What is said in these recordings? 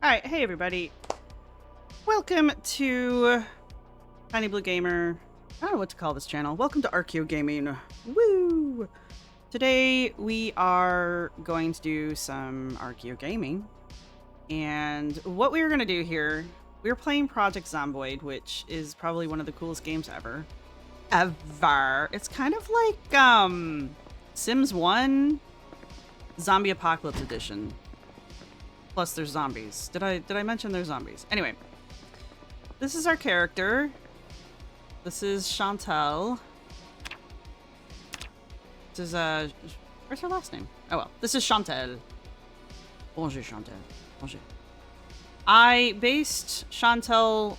Alright, hey everybody. Welcome to Tiny Blue Gamer. I don't know what to call this channel. Welcome to Archaeo Gaming. Woo! Today we are going to do some Archaeo Gaming. And what we are going to do here, we're playing Project Zomboid, which is probably one of the coolest games ever. It's kind of like Sims 1 Zombie Apocalypse Edition. Plus there's zombies. Did I mention there's zombies? Anyway, this is our character. This is Chantal. This is where's her last name? Oh well, this is Chantal. Bonjour Chantal. Bonjour. I based Chantal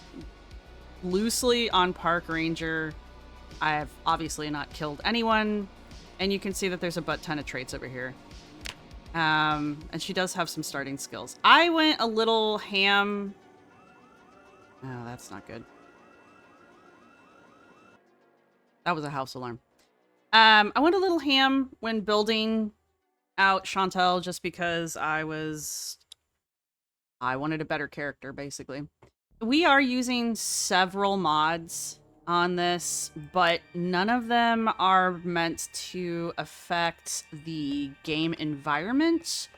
loosely on Park Ranger. I have obviously not killed anyone, and you can see that there's a butt ton of traits over here. And she does have some starting skills. I went a little ham. Oh, that's not good. That was a house alarm. I went a little ham when building out Chantal just because I wanted a better character, basically. We are using several mods on this, but none of them are meant to affect the game environment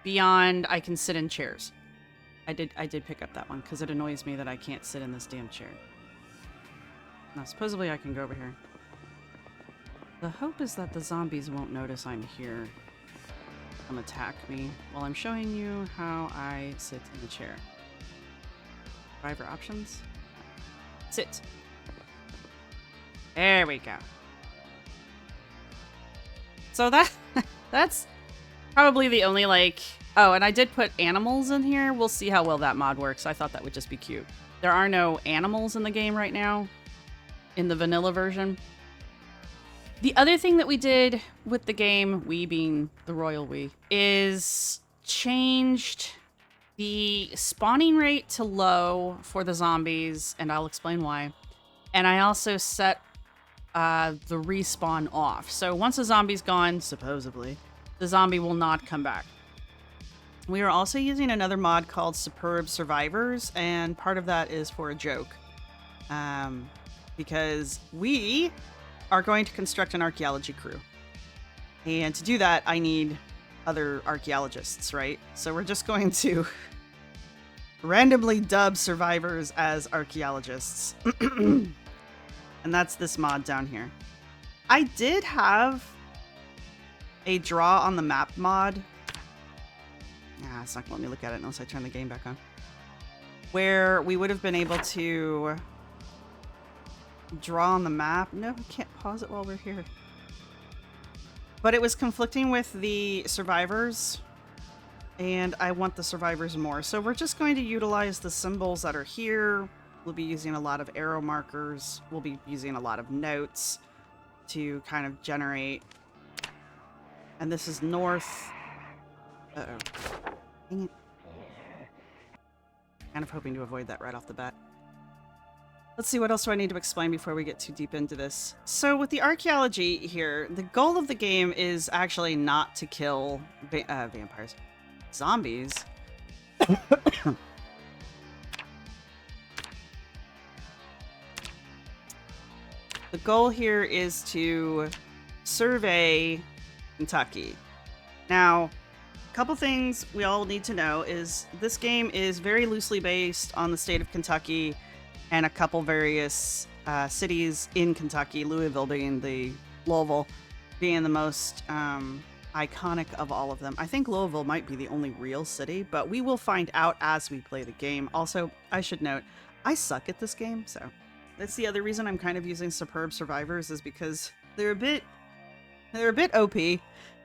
beyond I can sit in chairs. I did pick up that one because it annoys me that I can't sit in this damn chair. Now supposedly I can go over here. The hope is that the zombies won't notice I'm here, come attack me while I'm showing you how I sit in the chair. Driver options. Sit. There we go. So that's probably the only, like... Oh, and I did put animals in here. We'll see how well that mod works. I thought that would just be cute. There are no animals in the game right now, in the vanilla version. The other thing that we did with the game, we being the royal we, is changed the spawning rate to low for the zombies, and I'll explain why. And I also set the respawn off. So once a zombie's gone, supposedly, the zombie will not come back. We are also using another mod called Superb Survivors, and part of that is for a joke. Because we are going to construct an archaeology crew. And to do that, I need other archaeologists, right? So we're just going to randomly dub survivors as archaeologists. And that's this mod down here. I did have a draw on the map mod. It's not going to let me look at it unless I turn the game back on. Where we would have been able to draw on the map. No, we can't pause it while we're here. But it was conflicting with the survivors. And I want the survivors more. So we're just going to utilize the symbols that are here. We'll be using a lot of arrow markers. We'll be using a lot of notes to kind of generate. And this is north. Uh-oh. Dang it. Kind of hoping to avoid that right off the bat. Let's see, what else do I need to explain before we get too deep into this? So with the archaeology here, the goal of the game is actually not to kill vampires. Zombies. The goal here is to survey Kentucky. Now, a couple things we all need to know is this game is very loosely based on the state of Kentucky and a couple various cities in Kentucky, Louisville being the most iconic of all of them. I think Louisville might be the only real city, but we will find out as we play the game. Also, I should note, I suck at this game, so that's the other reason I'm kind of using Superb Survivors, is because they're a bit OP,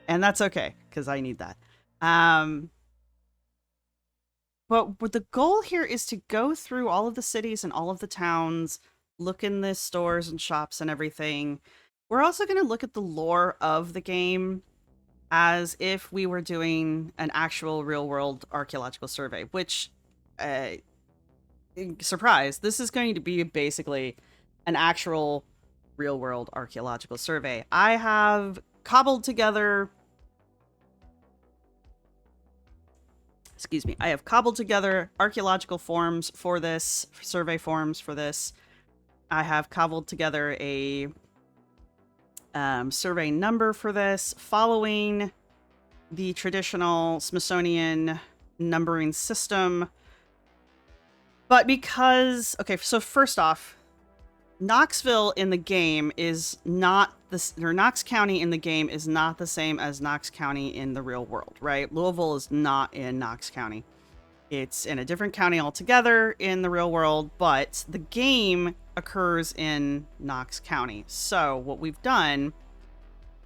and that's okay, because I need that. But the goal here is to go through all of the cities and all of the towns, look in the stores and shops and everything. We're also going to look at the lore of the game as if we were doing an actual real-world archaeological survey, which, surprise, this is going to be basically an actual real-world archaeological survey. I have cobbled together excuse me, I have cobbled together archaeological forms for this, survey forms for this. I have cobbled together a survey number for this, following the traditional Smithsonian numbering system. But because, okay, so first off, Knoxville in the game is not this, or Knox County in the game is not the same as Knox County in the real world, right? Louisville is not in Knox County. It's in a different county altogether in the real world, but the game occurs in Knox County. So what we've done,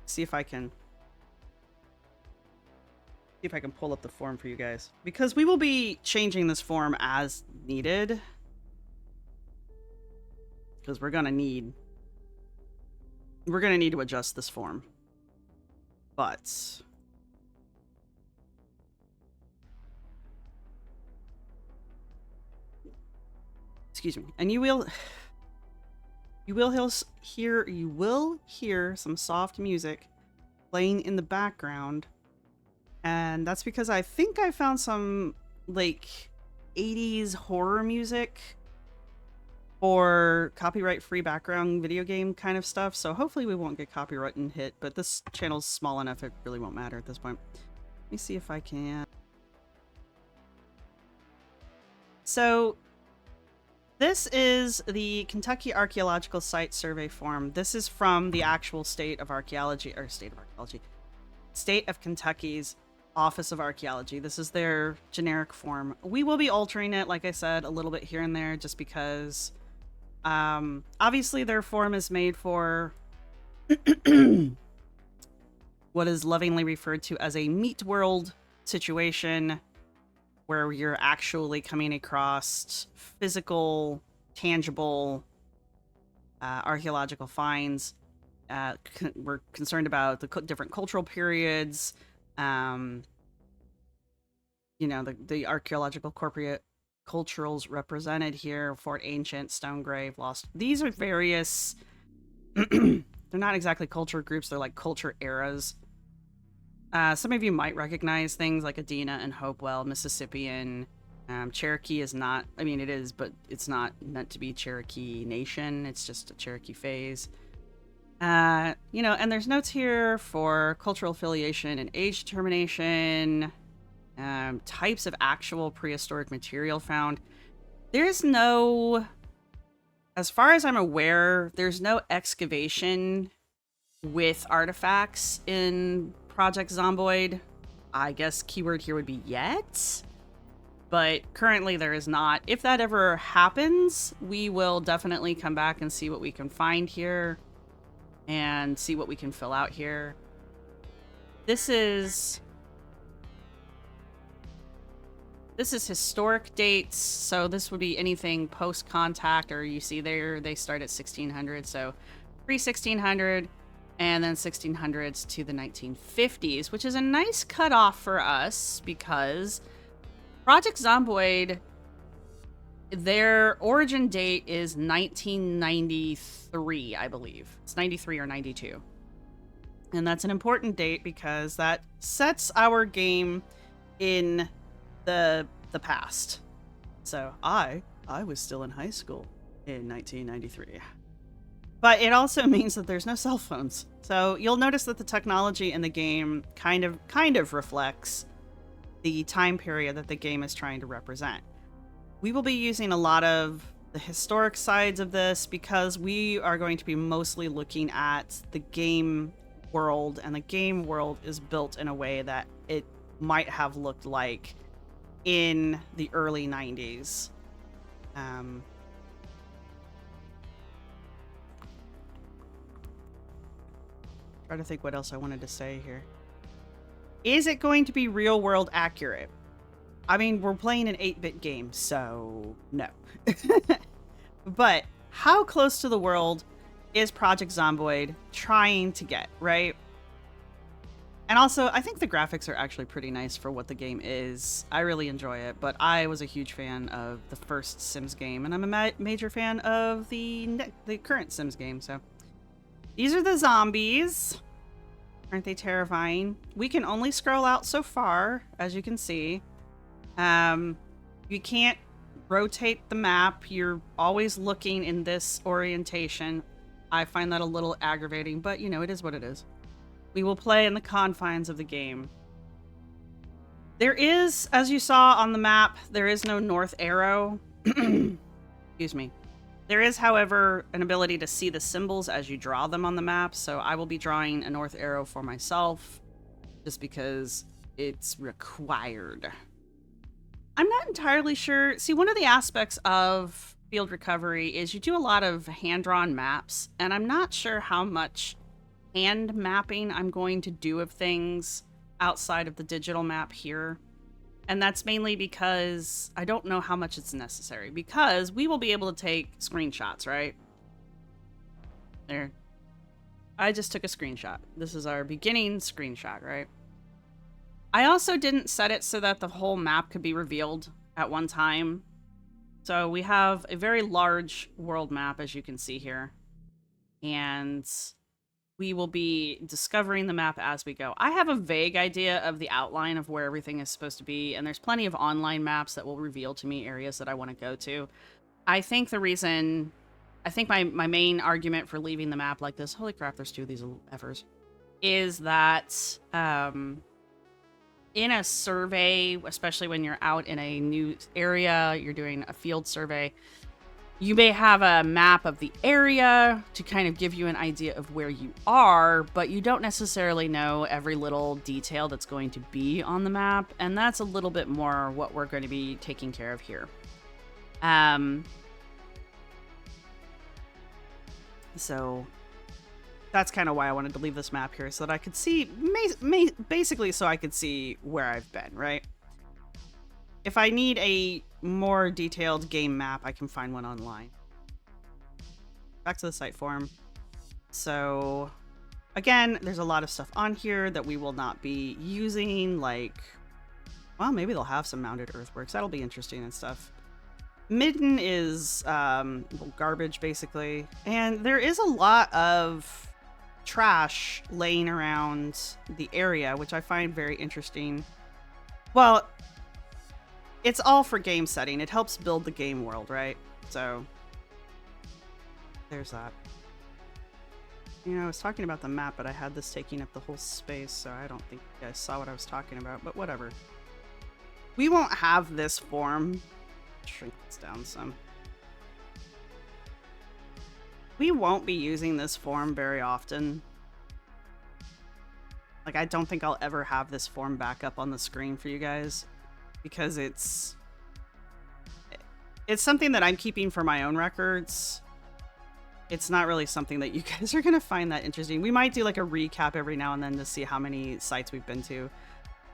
see if I can pull up the form for you guys, because we will be changing this form as needed. Because we're gonna need to adjust this form. But excuse me. And you will hear some soft music playing in the background. And that's because I think I found some like 80s horror music or copyright-free background video game kind of stuff. So hopefully we won't get copyright and hit, but this channel's small enough it really won't matter at this point. Let me see if I can. So this is the Kentucky Archaeological Site Survey Form. This is from the actual State of Kentucky's Office of Archaeology. This is their generic form. We will be altering it, like I said, a little bit here and there, just because obviously their form is made for what is lovingly referred to as a meat world situation, where you're actually coming across physical, tangible archaeological finds. We're concerned about the different cultural periods, you know, the archaeological culturals represented here: Fort Ancient, Stonegrave, Lost. These are various they're not exactly culture groups, they're like culture eras. Some of you might recognize things like Adena and Hopewell, Mississippian. Cherokee is not, I mean it is, but it's not meant to be Cherokee Nation, it's just a Cherokee phase. You know, and there's notes here for cultural affiliation and age determination, types of actual prehistoric material found. There's no, as far as I'm aware, there's no excavation with artifacts in Project Zomboid. I guess keyword here would be yet, but currently there is not. If that ever happens, we will definitely come back and see what we can find here and see what we can fill out here. This is historic dates, so this would be anything post-contact, or you see there they start at 1600, so pre-1600, and then 1600s to the 1950s, which is a nice cutoff for us because Project Zomboid, their origin date is 1993, I believe. It's 93 or 92. And that's an important date because that sets our game in the past. So I was still in high school in 1993. But it also means that there's no cell phones. So you'll notice that the technology in the game kind of reflects the time period that the game is trying to represent. We will be using a lot of the historic sides of this because we are going to be mostly looking at the game world, and the game world is built in a way that it might have looked like in the early 90s. Try to think what else I wanted to say here. Is it going to be real world accurate? I mean, we're playing an 8-bit game, so no. But how close to the world is Project Zomboid trying to get, right? And also, I think the graphics are actually pretty nice for what the game is. I really enjoy it, but I was a huge fan of the first Sims game, and I'm a major fan of the current Sims game, so. These are the zombies. Aren't they terrifying? We can only scroll out so far, as you can see. You can't rotate the map. You're always looking in this orientation. I find that a little aggravating, but you know, it is what it is. We will play in the confines of the game. There is, as you saw on the map, there is no north arrow. Excuse me. There is, however, an ability to see the symbols as you draw them on the map, so I will be drawing a north arrow for myself, just because it's required. I'm not entirely sure. See, one of the aspects of field recovery is you do a lot of hand-drawn maps, and I'm not sure how much hand mapping I'm going to do of things outside of the digital map here. And that's mainly because I don't know how much it's necessary, because we will be able to take screenshots, right? There. I just took a screenshot. This is our beginning screenshot, right? I also didn't set it so that the whole map could be revealed at one time. So we have a very large world map, as you can see here. And we will be discovering the map as we go. I have a vague idea of the outline of where everything is supposed to be, and there's plenty of online maps that will reveal to me areas that I want to go to. I think my main argument for leaving the map like this, holy crap, there's two of these little effers, is that in a survey, especially when you're out in a new area, you're doing a field survey, you may have a map of the area to kind of give you an idea of where you are, but you don't necessarily know every little detail that's going to be on the map, and that's a little bit more what we're going to be taking care of here. So that's kind of why I wanted to leave this map here, so that I could see, basically so I could see where I've been, right? If I need a more detailed game map, I can find one online. Back to the site form. So, again, there's a lot of stuff on here that we will not be using, like, well, maybe they'll have some mounted earthworks. That'll be interesting and stuff. Midden is garbage, basically. And there is a lot of trash laying around the area, which I find very interesting. Well, it's all for game setting. It helps build the game world, right? So, there's that. You know, I was talking about the map, but I had this taking up the whole space, so I don't think you guys saw what I was talking about, but whatever. We won't have this form. Shrink this down some. We won't be using this form very often. Like, I don't think I'll ever have this form back up on the screen for you guys, because it's something that I'm keeping for my own records. It's not really something that you guys are going to find that interesting. We might do like a recap every now and then to see how many sites we've been to.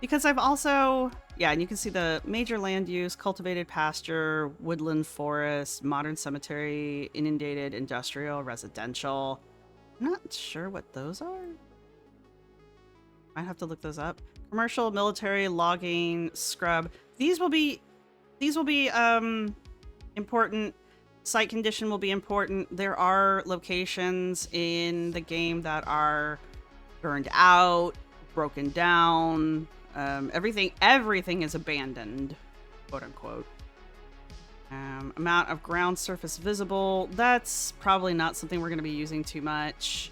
Because I've also, yeah, and you can see the major land use, cultivated pasture, woodland forest, modern cemetery, inundated, industrial, residential. I'm not sure what those are. Might have to look those up. Commercial, military, logging, scrub. These will be important. Site condition will be important. There are locations in the game that are burned out, broken down. Everything is abandoned, quote unquote. Amount of ground surface visible. That's probably not something we're going to be using too much.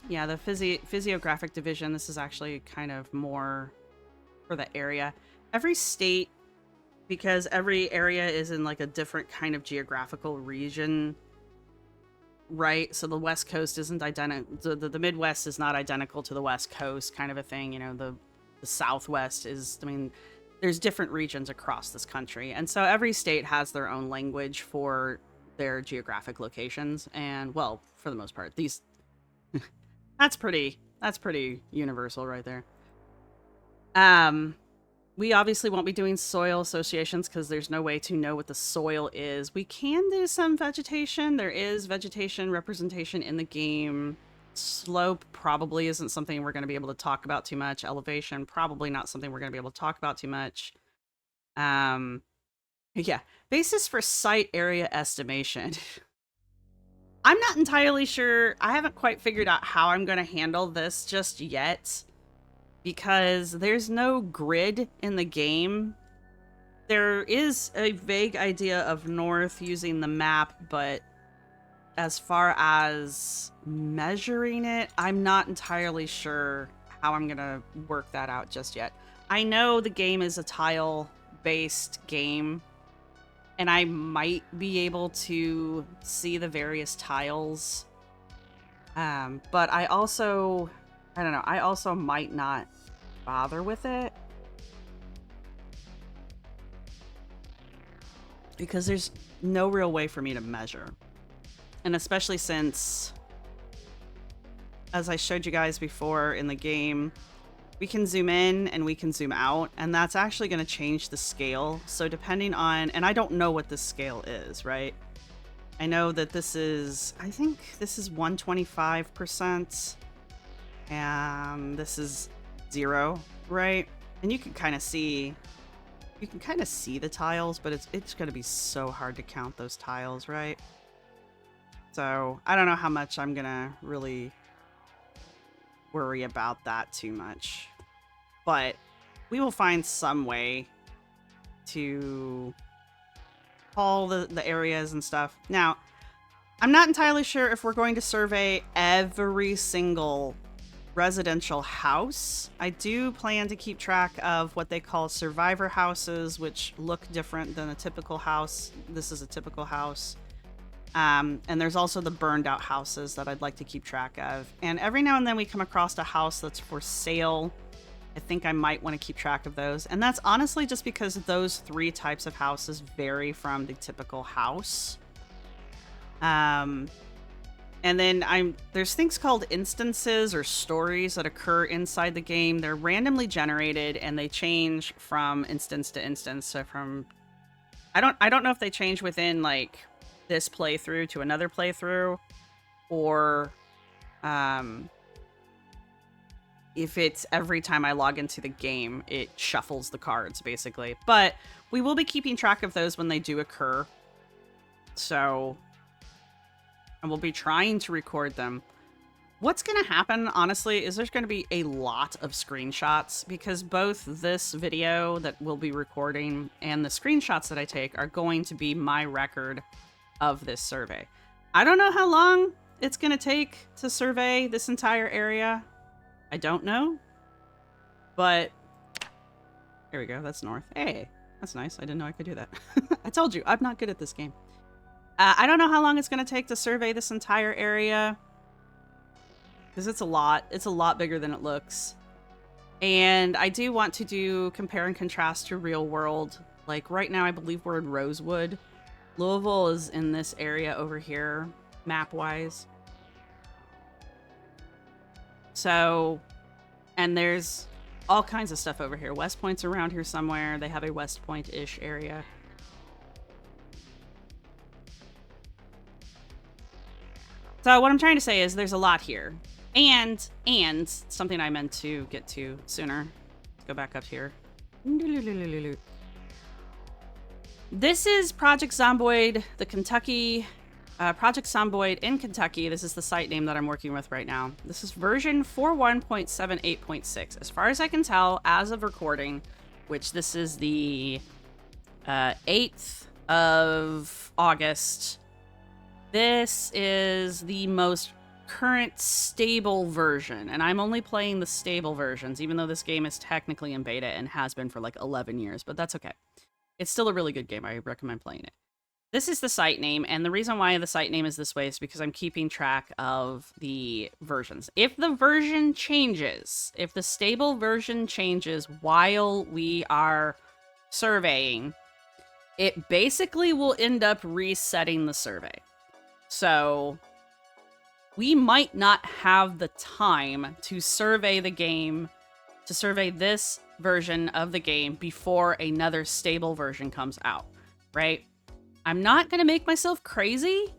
Yeah, the physiographic division, this is actually kind of more for the area. Every state, because every area is in like a different kind of geographical region, right? So the West Coast isn't identical. The Midwest is not identical to the West Coast, kind of a thing. You know, the Southwest is, I mean, there's different regions across this country. And so every state has their own language for their geographic locations. And, well, for the most part, these... That's pretty universal right there. We obviously won't be doing soil associations because there's no way to know what the soil is. We can do some vegetation. There is vegetation representation in the game. Slope probably isn't something we're going to be able to talk about too much. Elevation, probably not something we're going to be able to talk about too much. Yeah. Basis for site area estimation. I'm not entirely sure. I haven't quite figured out how I'm going to handle this just yet, because there's no grid in the game. There is a vague idea of north using the map, but as far as measuring it, I'm not entirely sure how I'm going to work that out just yet. I know the game is a tile-based game, and I might be able to see the various tiles. But I don't know, I also might not bother with it, because there's no real way for me to measure. And especially since, as I showed you guys before in the game, we can zoom in and we can zoom out, and that's actually going to change the scale. So depending on, and I don't know what this scale is, right? I know that this is, I think this is 125%, and this is 0, right? And you can kind of see, the tiles, but it's going to be so hard to count those tiles, right? So I don't know how much I'm going to really worry about that too much, but we will find some way to haul the areas and stuff. Now, I'm not entirely sure if we're going to survey every single residential house. I do plan to keep track of what they call survivor houses, which look different than a typical house. This is a typical house. And there's also the burned out houses that I'd like to keep track of. And every now and then we come across a house that's for sale. I think I might want to keep track of those. And that's honestly just because those 3 types of houses vary from the typical house. And then there's things called instances or stories that occur inside the game. They're randomly generated and they change from instance to instance. So I don't know if they change within like this playthrough to another playthrough, or if it's every time I log into the game, it shuffles the cards basically. But we will be keeping track of those when they do occur. So, and we'll be trying to record them. What's going to happen, honestly, is there's going to be a lot of screenshots, because both this video that we'll be recording and the screenshots that I take are going to be my record of this survey. I don't know how long it's going to take to survey this entire area. I don't know. But here we go. That's north. Hey, that's nice. I didn't know I could do that. I told you, I'm not good at this game. I don't know how long it's going to take to survey this entire area, because it's a lot. It's a lot bigger than it looks. And I do want to do compare and contrast to real world. Like right now, I believe we're in Rosewood. Louisville is in this area over here, map-wise. So, and there's all kinds of stuff over here. West Point's around here somewhere. They have a West Point-ish area. So what I'm trying to say is there's a lot here. And something I meant to get to sooner. Let's go back up here. This is Project Zomboid, the Kentucky, Project Zomboid in Kentucky. This is the site name that I'm working with right now. This is version 41.78.6. As far as I can tell, as of recording, which this is the 8th of August, this is the most current stable version, and I'm only playing the stable versions, even though this game is technically in beta and has been for like 11 years, but that's okay. It's still a really good game. I recommend playing it. This is the site name, and the reason why the site name is this way is because I'm keeping track of the versions. If the version changes, if the stable version changes while we are surveying, it basically will end up resetting the survey. So we might not have the time to survey the game, to survey this version of the game before another stable version comes out, right? I'm not going to make myself crazy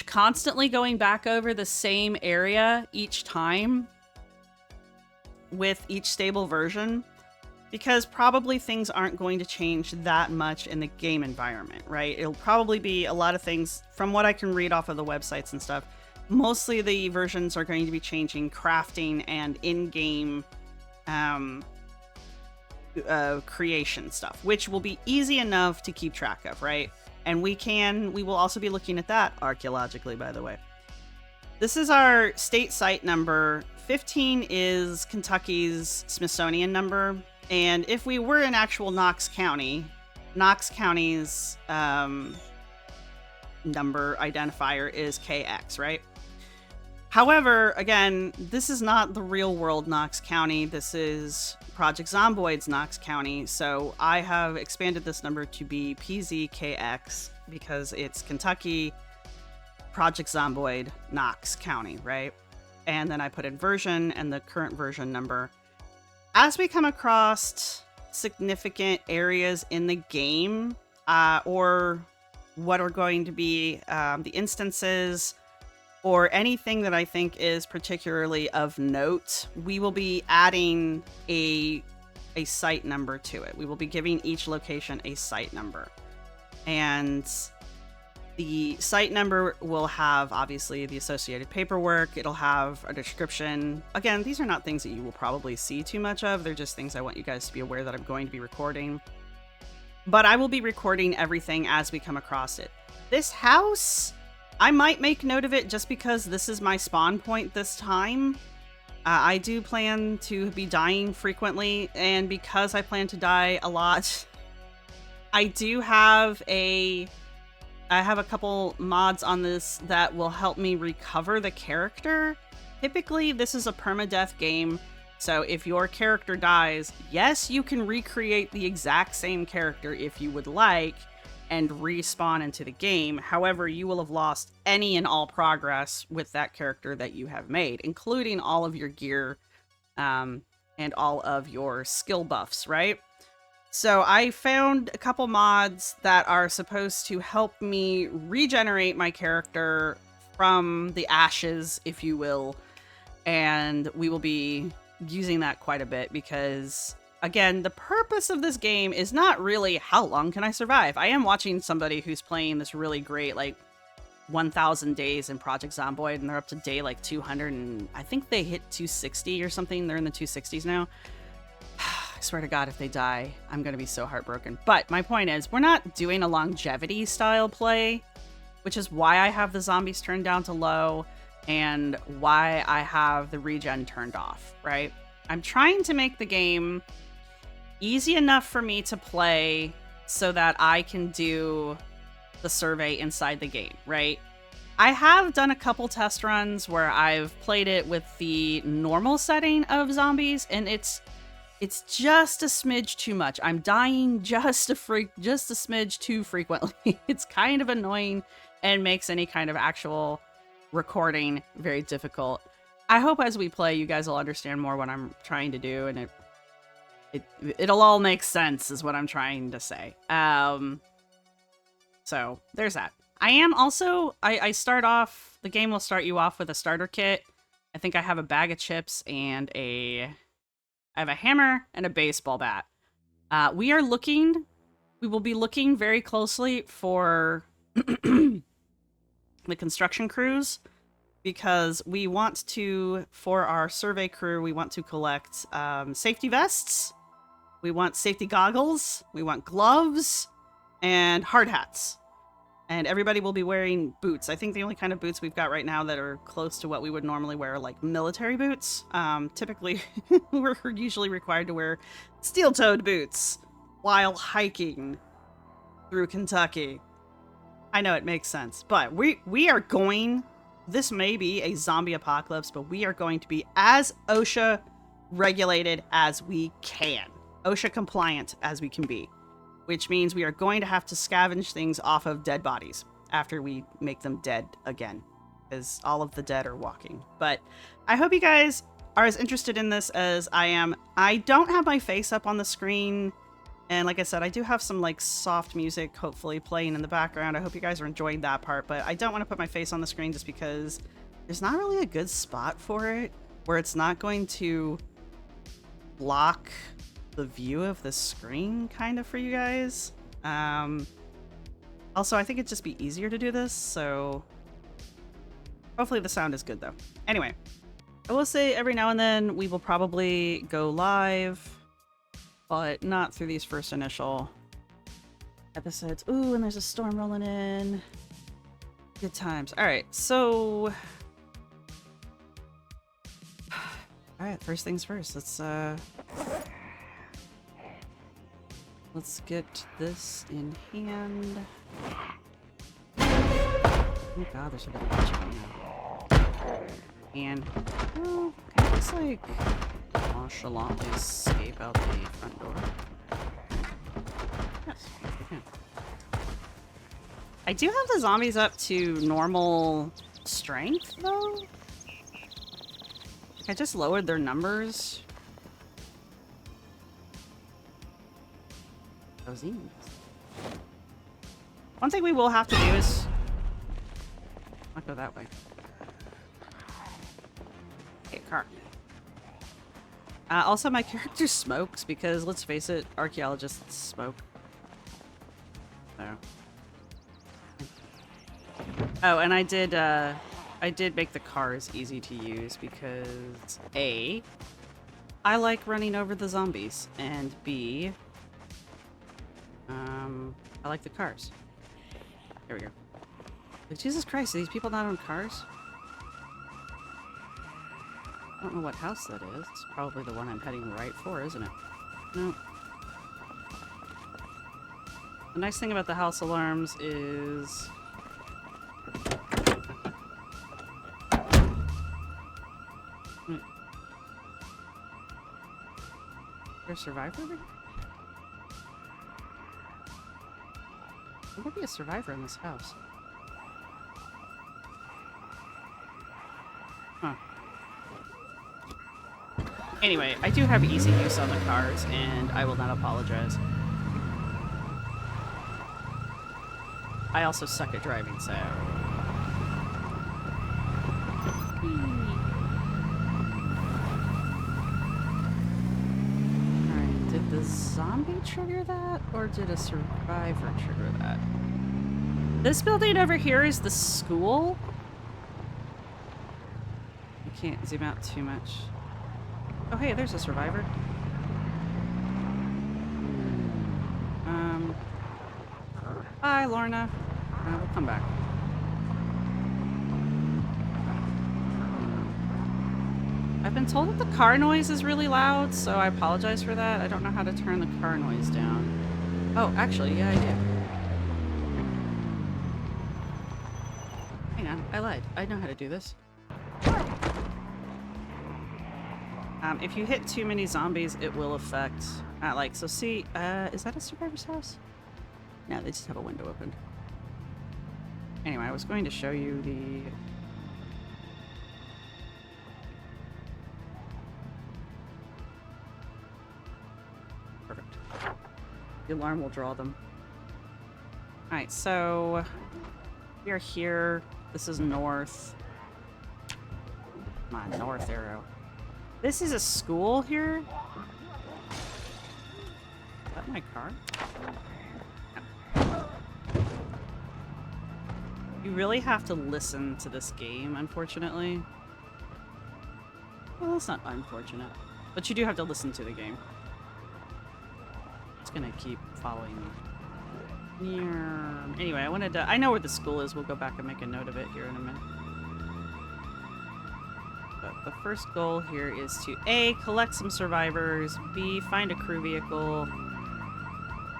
constantly going back over the same area each time with each stable version. because probably things aren't going to change that much in the game environment, right? It'll probably be a lot of things from what I can read off of the websites and stuff. Mostly the versions are going to be changing crafting and in-game creation stuff, which will be easy enough to keep track of, right? And we will also be looking at that archaeologically, by the way. This is our state site number. 15 is Kentucky's Smithsonian number. And if we were in actual Knox County's number identifier is KX, right? However, again, this is not the real world Knox County. This is Project Zomboid's Knox County. So I have expanded this number to be PZKX because it's Kentucky, Project Zomboid, Knox County, right? And then I put in version and the current version number. As we come across significant areas in the game, or what are going to be the instances, or anything that I think is particularly of note, we will be adding a site number to it. We will be giving each location a site number. And the site number will have, obviously, the associated paperwork. It'll have a description. Again, these are not things that you will probably see too much of. They're just things I want you guys to be aware that I'm going to be recording. But I will be recording everything as we come across it. This house, I might make note of it just because this is my spawn point this time. I do plan to be dying frequently, and because I plan to die a lot, I do have I have a couple mods on this that will help me recover the character. Typically, this is a permadeath game, so if your character dies, yes, you can recreate the exact same character if you would like, and respawn into the game. However, you will have lost any and all progress with that character that you have made, including all of your gear and all of your skill buffs, right? So I found a couple mods that are supposed to help me regenerate my character from the ashes, if you will. And we will be using that quite a bit because, again, the purpose of this game is not really how long can I survive. I am watching somebody who's playing this really great, like, 1,000 days in Project Zomboid, and they're up to day, like, 200, and I think they hit 260 or something. They're in the 260s now. I swear to God, if they die, I'm going to be so heartbroken. But my point is, we're not doing a longevity style play, which is why I have the zombies turned down to low and why I have the regen turned off, right? I'm trying to make the game easy enough for me to play so that I can do the survey inside the game, right? I have done a couple test runs where I've played it with the normal setting of zombies, and it's just a smidge too much. I'm dying just a smidge too frequently. It's kind of annoying and makes any kind of actual recording very difficult. I hope as we play, you guys will understand more what I'm trying to do, and it'll all make sense is what I'm trying to say. So there's that. I am also, I start off, the game will start you off with a starter kit. I think I have a bag of chips and I have a hammer and a baseball bat. We will be looking very closely for the construction crews because we want to, for our survey crew, we want to collect safety vests, we want safety goggles, we want gloves, and hard hats. And everybody will be wearing boots. I think the only kind of boots we've got right now that are close to what we would normally wear are like military boots. Typically, we're usually required to wear steel-toed boots while hiking through Kentucky. I know it makes sense, but we are going, this may be a zombie apocalypse, but we are going to be as OSHA regulated as we can. OSHA compliant as we can be. Which means we are going to have to scavenge things off of dead bodies after we make them dead again, because all of the dead are walking. But I hope you guys are as interested in this as I am. I don't have my face up on the screen, and like I said, I do have some like soft music hopefully playing in the background. I hope you guys are enjoying that part, but I don't want to put my face on the screen just because there's not really a good spot for it where it's not going to block the view of the screen kind of for you guys. Also, I think it'd just be easier to do this, so hopefully the sound is good though. Anyway, I will say every now and then we will probably go live, but not through these first initial episodes. Ooh, and there's a storm rolling in. Good times. All right, so all right, first things first. Let's get this in hand. Oh god, there's a bit of chicken now. And well, okay, looks like nonchalantly escape out the front door. Yes, we can. I do have the zombies up to normal strength though. I just lowered their numbers. One thing we will have to do is not go that way. Okay, car. Also, my character smokes because, let's face it, archaeologists smoke. So. Oh, and I did make the cars easy to use because A, I like running over the zombies, and B, I like the cars. There we go. Like, Jesus Christ, are these people not on cars? I don't know what house that is. It's probably the one I'm heading right for, isn't it? No. The nice thing about the house alarms is... Is there a survivor there? There might be a survivor in this house. Huh. Anyway, I do have easy use on the cars, and I will not apologize. I also suck at driving, so... Alright, did the zombie trigger that, or did a survivor trigger that? This building over here is the school. You can't zoom out too much. Oh, hey, there's a survivor. Bye, Lorna. We'll come back. I've been told that the car noise is really loud, so I apologize for that. I don't know how to turn the car noise down. Oh, actually, yeah, I do. Hang on, I lied. I know how to do this. If you hit too many zombies, it will affect... so see, is that a survivor's house? No, they just have a window open. Anyway, I was going to show you the... Perfect. The alarm will draw them. Alright, so... we are here. This is north. Come on, north arrow. This is a school here? Is that my car? No. You really have to listen to this game, unfortunately. Well, it's not unfortunate. But you do have to listen to the game. It's gonna keep following me. Anyway, I know where the school is. We'll go back and make a note of it here in a minute. But the first goal here is to A, collect some survivors, B, find a crew vehicle.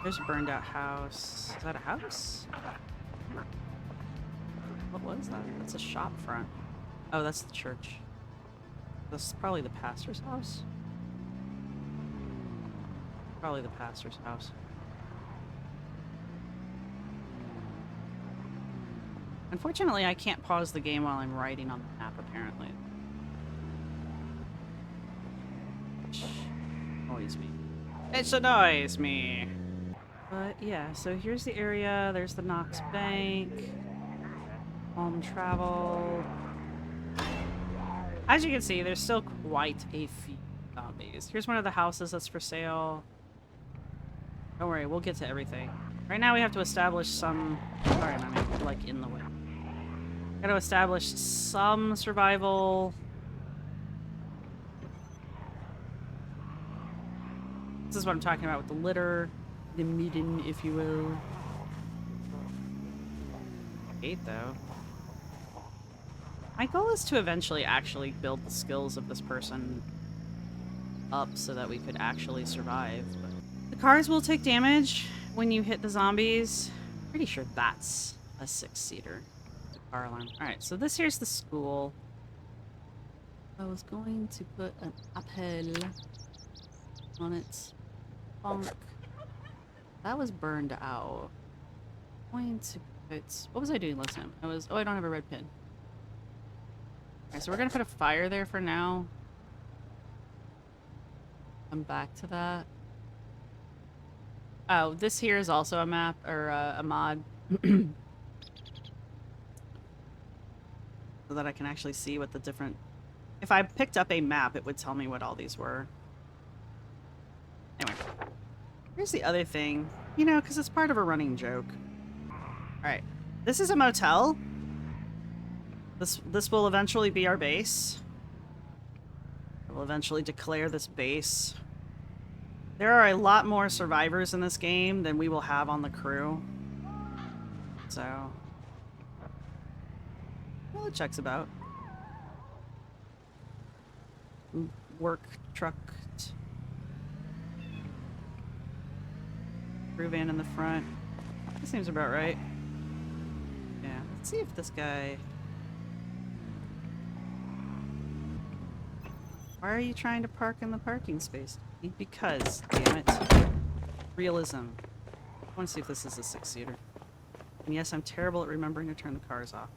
There's a burned out house. Is that a house? What was that? That's a shop front. Oh, that's the church. This is probably the pastor's house. Probably the pastor's house. Unfortunately, I can't pause the game while I'm writing on the map, apparently. Annoys me. It annoys me! But yeah, so here's the area. There's the Knox Bank. Home travel. As you can see, there's still quite a few zombies. zombies. Here's one of the houses that's for sale. Don't worry, we'll get to everything. Right now we have to establish some... Sorry, I'm like in the way. Gotta establish some survival. This is what I'm talking about with the litter. The meeting, if you will. 8 though. My goal is to eventually actually build the skills of this person up so that we could actually survive. But the cars will take damage when you hit the zombies. Pretty sure that's a 6-seater. The car alarm. Alright, so this here's the school. I was going to put an appel on it. Bonk. That was burned out. I'm going to put... What was I doing last time? Oh, I don't have a red pin. Alright, so we're gonna put a fire there for now. Come back to that. Oh, this here is also a map, or a mod. So that I can actually see what the different... If I picked up a map, it would tell me what all these were. Anyway. Here's the other thing. You know, because it's part of a running joke. Alright. This is a motel. This will eventually be our base. We'll eventually declare this base. There are a lot more survivors in this game than we will have on the crew. So... Well, it checks about. Work truck. Crew van in the front. That seems about right. Yeah, let's see if this guy... Why are you trying to park in the parking space? Because, damn it. Realism. I want to see if this is a 6-seater. And yes, I'm terrible at remembering to turn the cars off.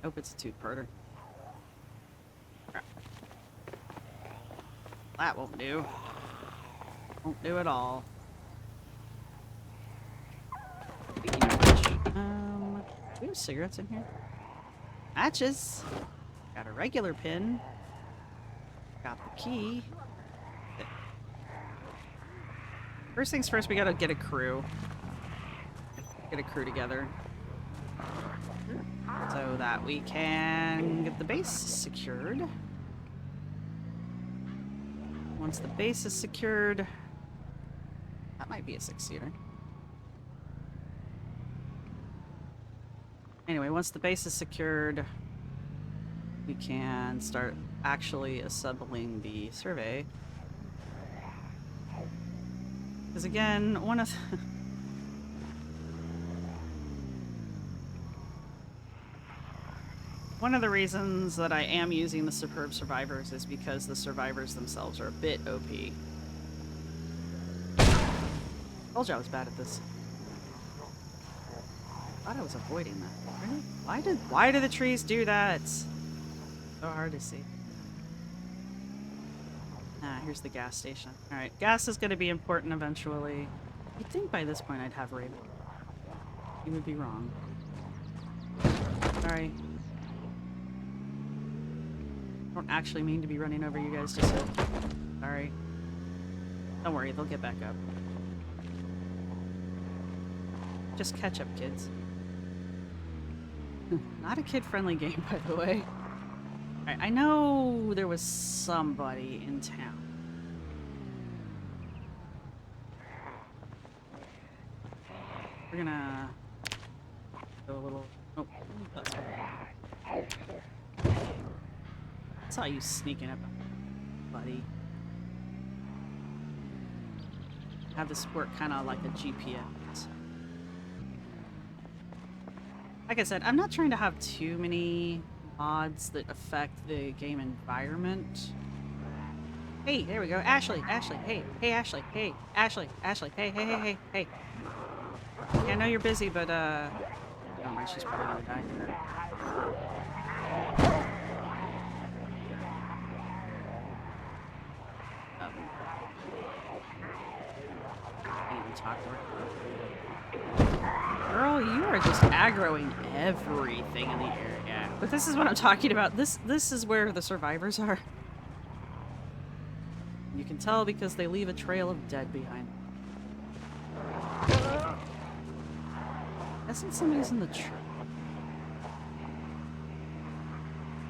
I hope it's a 2-parter. That won't do. Won't do at all. Speaking of which, do we have cigarettes in here? Matches. Got a regular pin. Got the key. First things first, we gotta get a crew. Get a crew together. So that we can get the base secured. Once the base is secured... That might be a 6-seater. Anyway, once the base is secured, we can start actually assembling the survey. Because again, one of the reasons that I am using the superb survivors is because the survivors themselves are a bit OP. Told you I was bad at this. I thought I was avoiding that. Really? Why do the trees do that? So hard to see. Ah, here's the gas station. Alright, gas is going to be important eventually. You'd think by this point I'd have radar. You would be wrong. Sorry. I don't actually mean to be running over you guys, just sorry. Don't worry, they'll get back up. Just catch up, kids. Not a kid-friendly game, by the way. Alright, I know there was somebody in town. We're gonna go a little... Oh, that's right. I saw you sneaking up, buddy. Have this work kind of like a GPS. Like I said, I'm not trying to have too many mods that affect the game environment. Hey, there we go. Ashley, hey, Ashley, hey, Ashley, hey, hey. Yeah, I know you're busy, but, don't worry, she's probably gonna die. Can't even talk to her. Girl, you are just aggroing everything in the area. But this is what I'm talking about. This is where the survivors are. You can tell because they leave a trail of dead behind them. Guessing somebody's in the truck.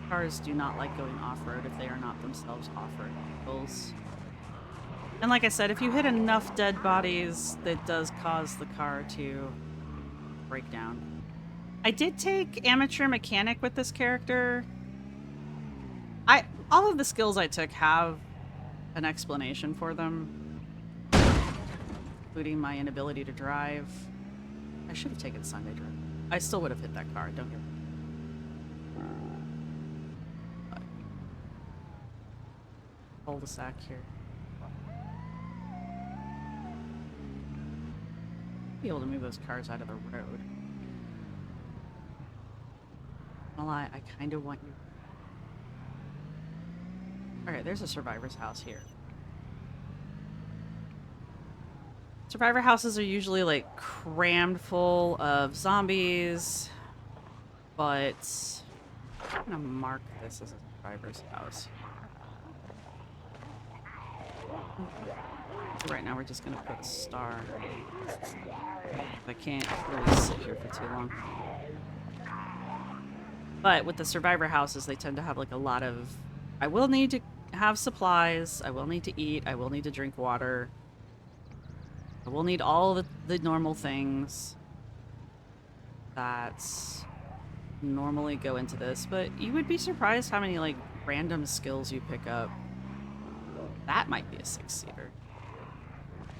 Cars do not like going off-road if they are not themselves off-road vehicles. And like I said, if you hit enough dead bodies, that does cause the car to break down. I did take Amateur Mechanic with this character. All of the skills I took have an explanation for them, including my inability to drive. I should have taken Sunday Drive. I still would have hit that car, don't get me wrong. Cul-de-sac here. Be able to move those cars out of the road. I'll lie, I kind of want you. Alright, there's a survivor's house here. Survivor houses are usually like crammed full of zombies, but I'm gonna mark this as a survivor's house. So right now we're just gonna put a star. I can't really sit here for too long. But with the survivor houses, they tend to have like a lot of, I will need to have supplies, I will need to eat, I will need to drink water. I will need all the normal things that normally go into this, but you would be surprised how many like random skills you pick up. That might be a 6-seater.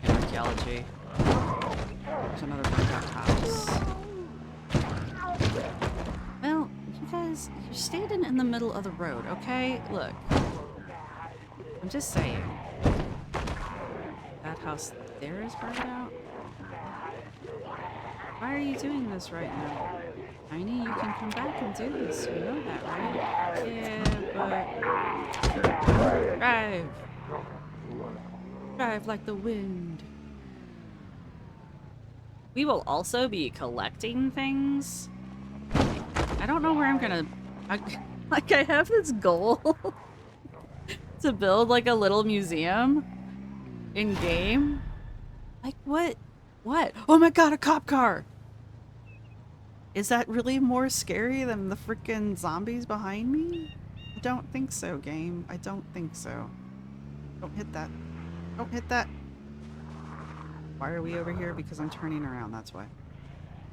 In Archaeology. There's another burnt out house. Well, you guys, you're standing in the middle of the road, okay? Look. I'm just saying. That house there is burned out? Why are you doing this right now? Tiny, you can come back and do this. You know that, right? Yeah, but... Drive! Drive like the wind. We will also be collecting things. I don't know where I'm gonna... Like, I have this goal to build, like, a little museum in-game. Like, what? What? Oh my god, a cop car! Is that really more scary than the freaking zombies behind me? I don't think so, game. I don't think so. Don't hit that. Don't hit that. Why are we over here? Because I'm turning around, that's why.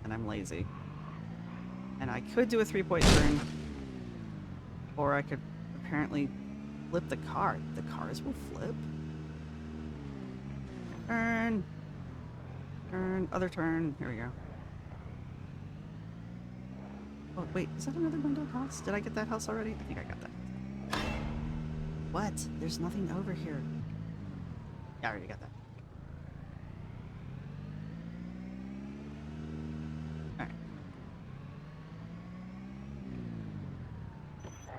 And I'm lazy. And I could do a 3-point turn. Or I could apparently flip the car. The cars will flip. Turn. Turn. Other turn. Here we go. Oh, wait. Is that another window house? Did I get that house already? I think I got that. What? There's nothing over here. Yeah, I already got that. Alright.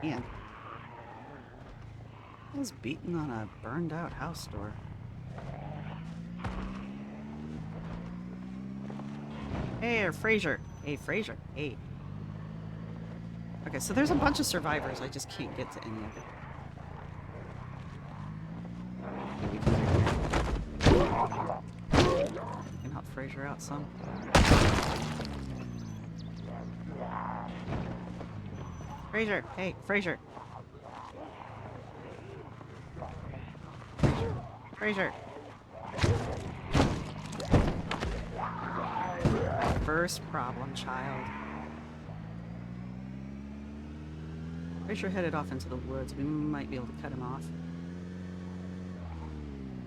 Man. I was beating on a burned out house door. Hey, Fraser. Hey, Fraser. Hey. Okay, so there's a bunch of survivors. I just can't get to any of it. Can help Fraser out some. Fraser. Hey, Fraser. Fraser. First problem, child. Fraser headed off into the woods. We might be able to cut him off.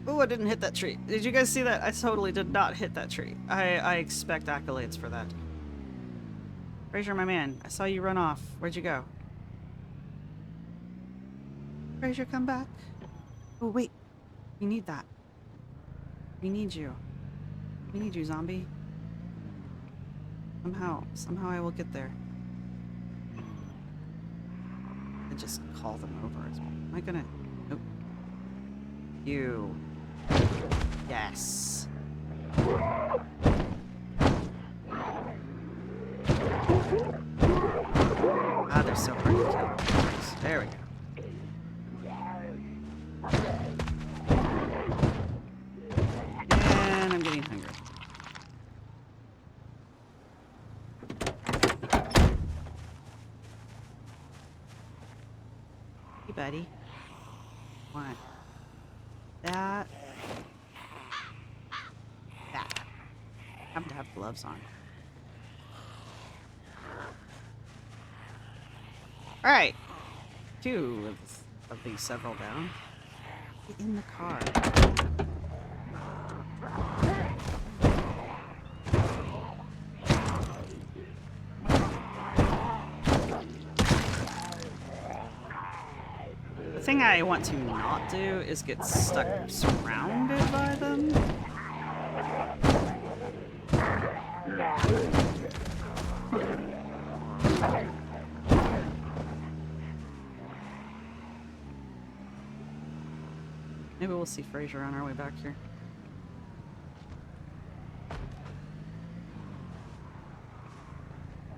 Oh, I didn't hit that tree. Did you guys see that? I totally did not hit that tree. I expect accolades for that. Fraser, my man, I saw you run off. Where'd you go? Fraser, come back. Oh, wait. We need that. We need you. We need you, zombie. Somehow I will get there. I just call them over. Am I gonna... Nope. You. Yes. Ah, they're so hard to kill. There we go. buddy. Want that. That. I have to have gloves on. Alright. 2 of these several down. Get in the car. The thing I want to not do is get stuck surrounded by them. Maybe we'll see Fraser on our way back here.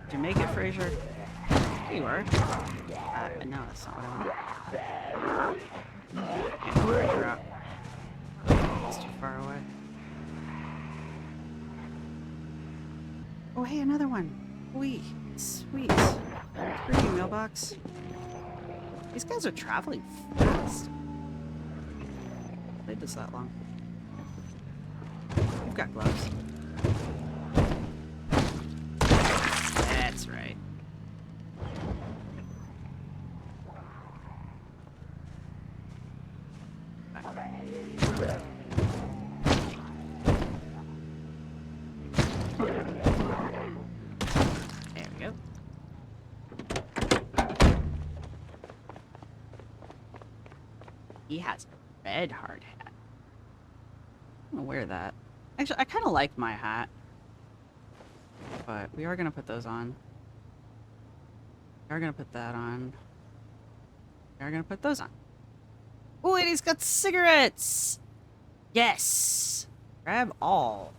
Did you make it, Fraser? Here you are. No, that's not what I want. Can't get Fraser out. It's too far away. Oh, hey, another one. Sweet. Sweet. Thank you, mailbox. These guys are traveling fast. They just that long. You've got gloves. That's right. There we go. He has a red hard hat. I'm gonna wear that. Actually, I kind of like my hat. But we are gonna put those on. We are gonna put that on. We are gonna put those on. Oh, and he's got cigarettes! Yes! Grab all.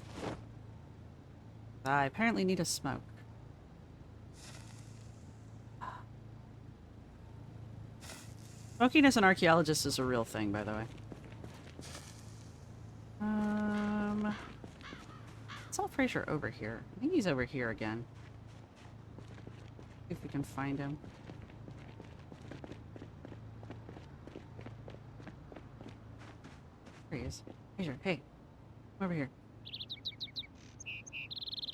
I apparently need a smoke. Smoking as an archaeologist is a real thing, by the way. I saw Fraser over here. I think he's over here again. See if we can find him. There he is. Fraser, hey. Come over here.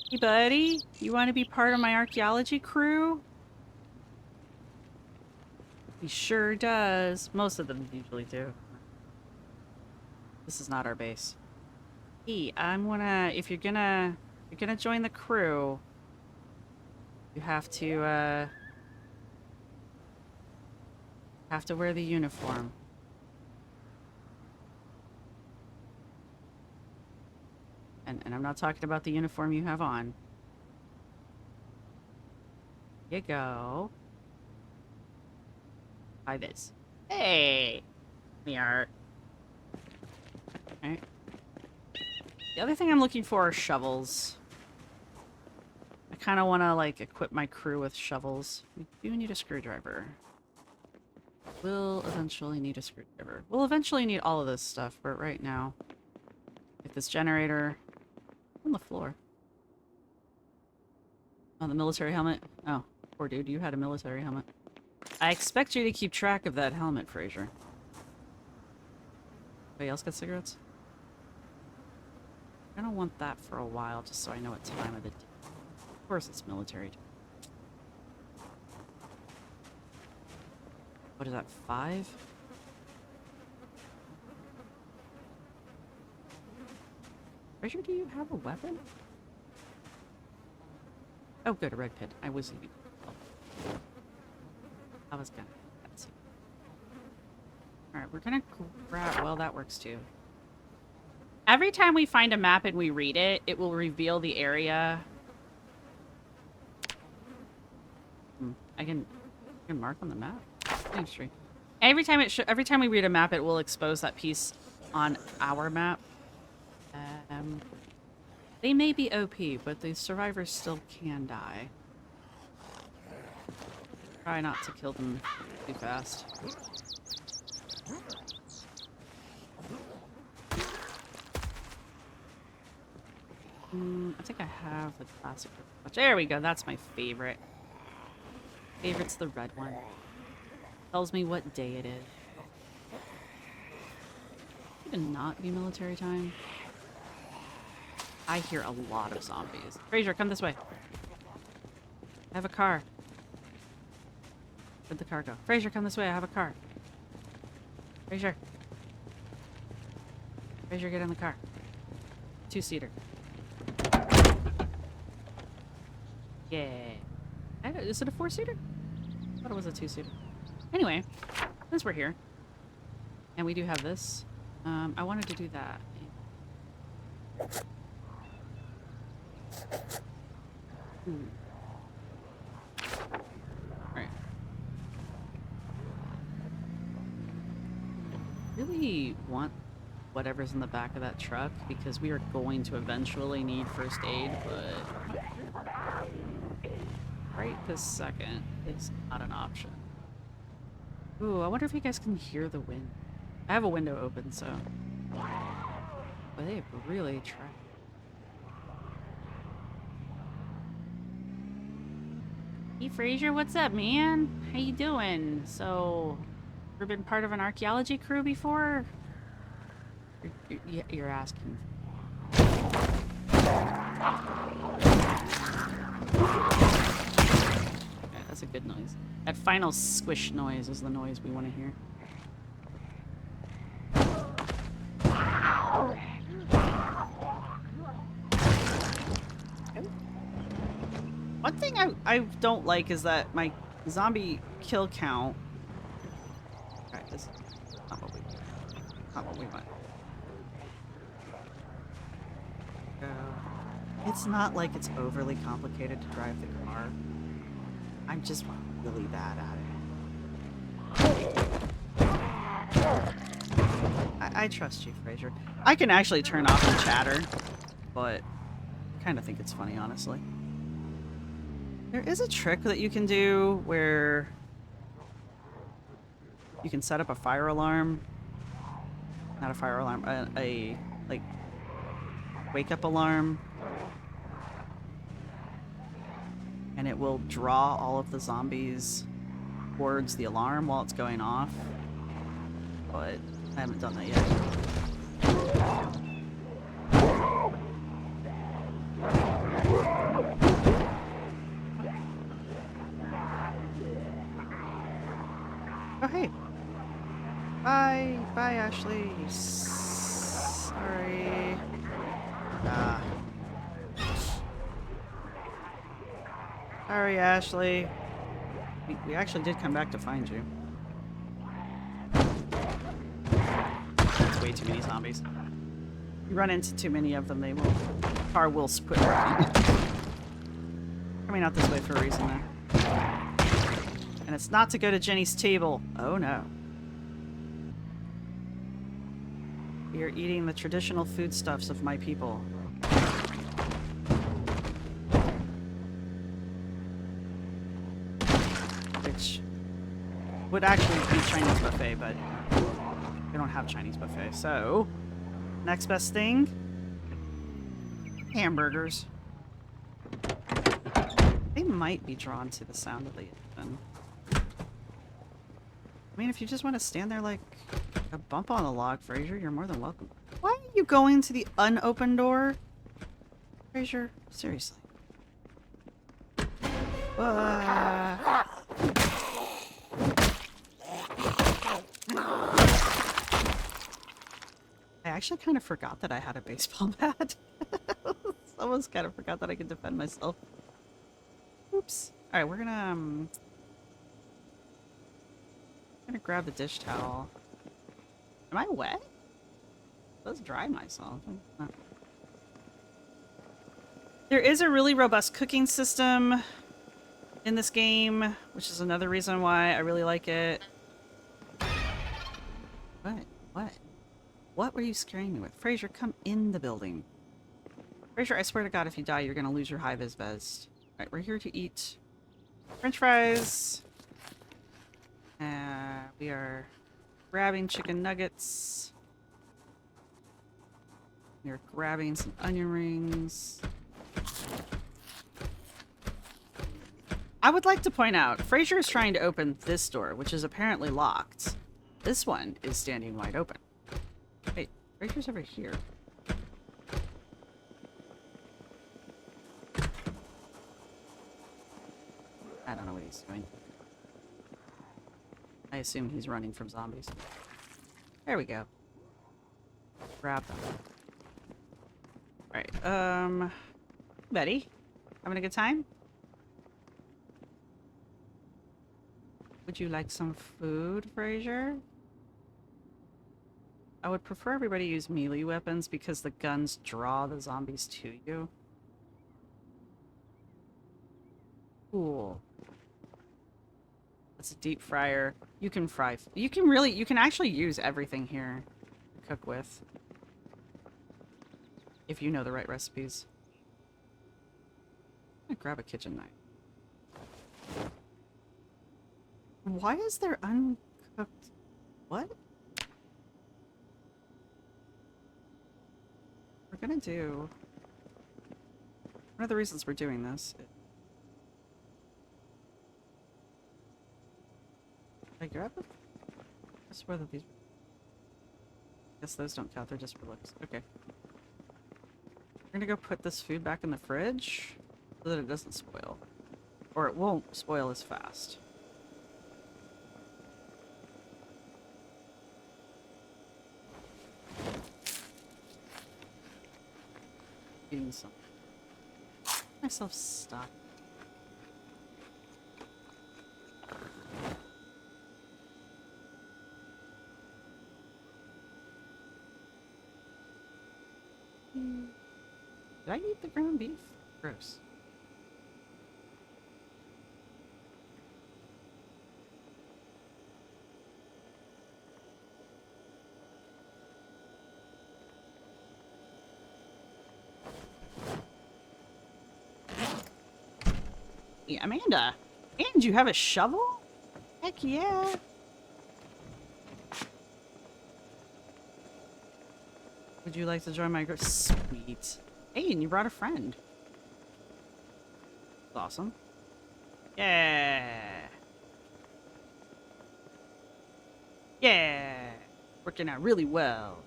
Hey, buddy. You want to be part of my archaeology crew? He sure does. Most of them usually do. This is not our base. Hey, if you're gonna join the crew, you have to wear the uniform. And I'm not talking about the uniform you have on. Here you go. Buy this. Hey! We are. Alright. The other thing I'm looking for are shovels. I kind of want to, like, equip my crew with shovels. We do need a screwdriver. We'll eventually need a screwdriver. We'll eventually need all of this stuff, but right now... Get this generator... on the floor. Oh, the military helmet? Oh, poor dude, you had a military helmet. I expect you to keep track of that helmet, Fraser. Anybody else got cigarettes? I'm gonna want that for a while, just so I know what time of the day. Of course it's military. What is that, 5? Fraser, do you have a weapon? Oh, good, a red pit. I was even. Oh. I was gonna. Let's see. Alright, we're gonna grab. Well, that works too. Every time we find a map and we read it, it will reveal the area. I can mark on the map. Thanks, Tree. Every time we read a map, it will expose that piece on our map. They may be OP, but the survivors still can die. Try not to kill them too fast. I think I have the classic. There we go. That's my favorite. Favorite's the red one. Tells me what day it is. Should it not be military time? I hear a lot of zombies. Fraser, come this way. I have a car. Where'd the car go? Fraser, come this way. I have a car. Fraser. Fraser, get in the car. Two-seater. Yeah. Is it a four-seater? I thought it was a two-seater. Anyway, since we're here, and we do have this, I wanted to do that. Alright. Really want whatever's in the back of that truck because we are going to eventually need first aid, but right this second is not an option. Ooh, I wonder if you guys can hear the wind. I have a window open, so. But they've really tried. Hey Fraser, what's up, man? How you doing? So, ever been part of an archaeology crew before? You're asking. Okay, that's a good noise. That final squish noise is the noise we want to hear. One thing I don't like is that my zombie kill count. Alright, this is not what we want. Not what we want. It's not like it's overly complicated to drive the car. I'm just really bad at it. I trust you, Fraser. I can actually turn off the chatter, but I kind of think it's funny, honestly. There is a trick that you can do where you can set up a fire alarm. Not a fire alarm, a like wake up alarm. And it will draw all of the zombies towards the alarm while it's going off. But I haven't done that yet. Oh, hey. Bye. Bye, Ashley. Sorry. Sorry, Ashley. We actually did come back to find you. It's way too many zombies. You run into too many of them, they will. The car will quit working. Coming out this way for a reason, though. And it's not to go to Jenny's table. Oh no. We are eating the traditional foodstuffs of my people. Which would actually be Chinese buffet, but we don't have Chinese buffet. So, next best thing, hamburgers. They might be drawn to the sound of the engine. I mean, if you just want to stand there like a bump on the log, Fraser, you're more than welcome. Why are you going to the unopened door? Fraser, seriously. I actually kind of forgot that I had a baseball bat. Almost kind of forgot that I could defend myself. Oops. Alright, we're gonna grab the dish towel. Am I wet? Let's dry myself. There is a really robust cooking system in this game, which is another reason why I really like it. What were you scaring me with? Fraser, come in the building. Fraser, I swear to God, if you die, you're gonna lose your high-vis vest. Alright, we're here to eat French fries. We are grabbing chicken nuggets. We're grabbing some onion rings. I would like to point out, Fraser is trying to open this door, which is apparently locked. This one is standing wide open. Wait, Fraser's over here. I don't know what he's doing. I assume he's running from zombies. There we go. Grab them. Alright, Betty? Having a good time? Would you like some food, Fraser? I would prefer everybody use melee weapons because the guns draw the zombies to you. Cool. That's a deep fryer. You can fry. You can actually use everything here to cook with. If you know the right recipes. I'm gonna grab a kitchen knife. Why is there uncooked? What? We're gonna do... One of the reasons we're doing this... Did I grab it? I swear that these... I guess those don't count, they're just for looks. Okay. We're gonna go put this food back in the fridge so that it doesn't spoil. Or it won't spoil as fast. Eating some. Myself stuck. Did I eat the ground beef? Gross. Yeah, Amanda. And you have a shovel? Heck yeah. Would you like to join my group? Sweet. Hey, and you brought a friend. That's awesome. Yeah. Yeah. Working out really well.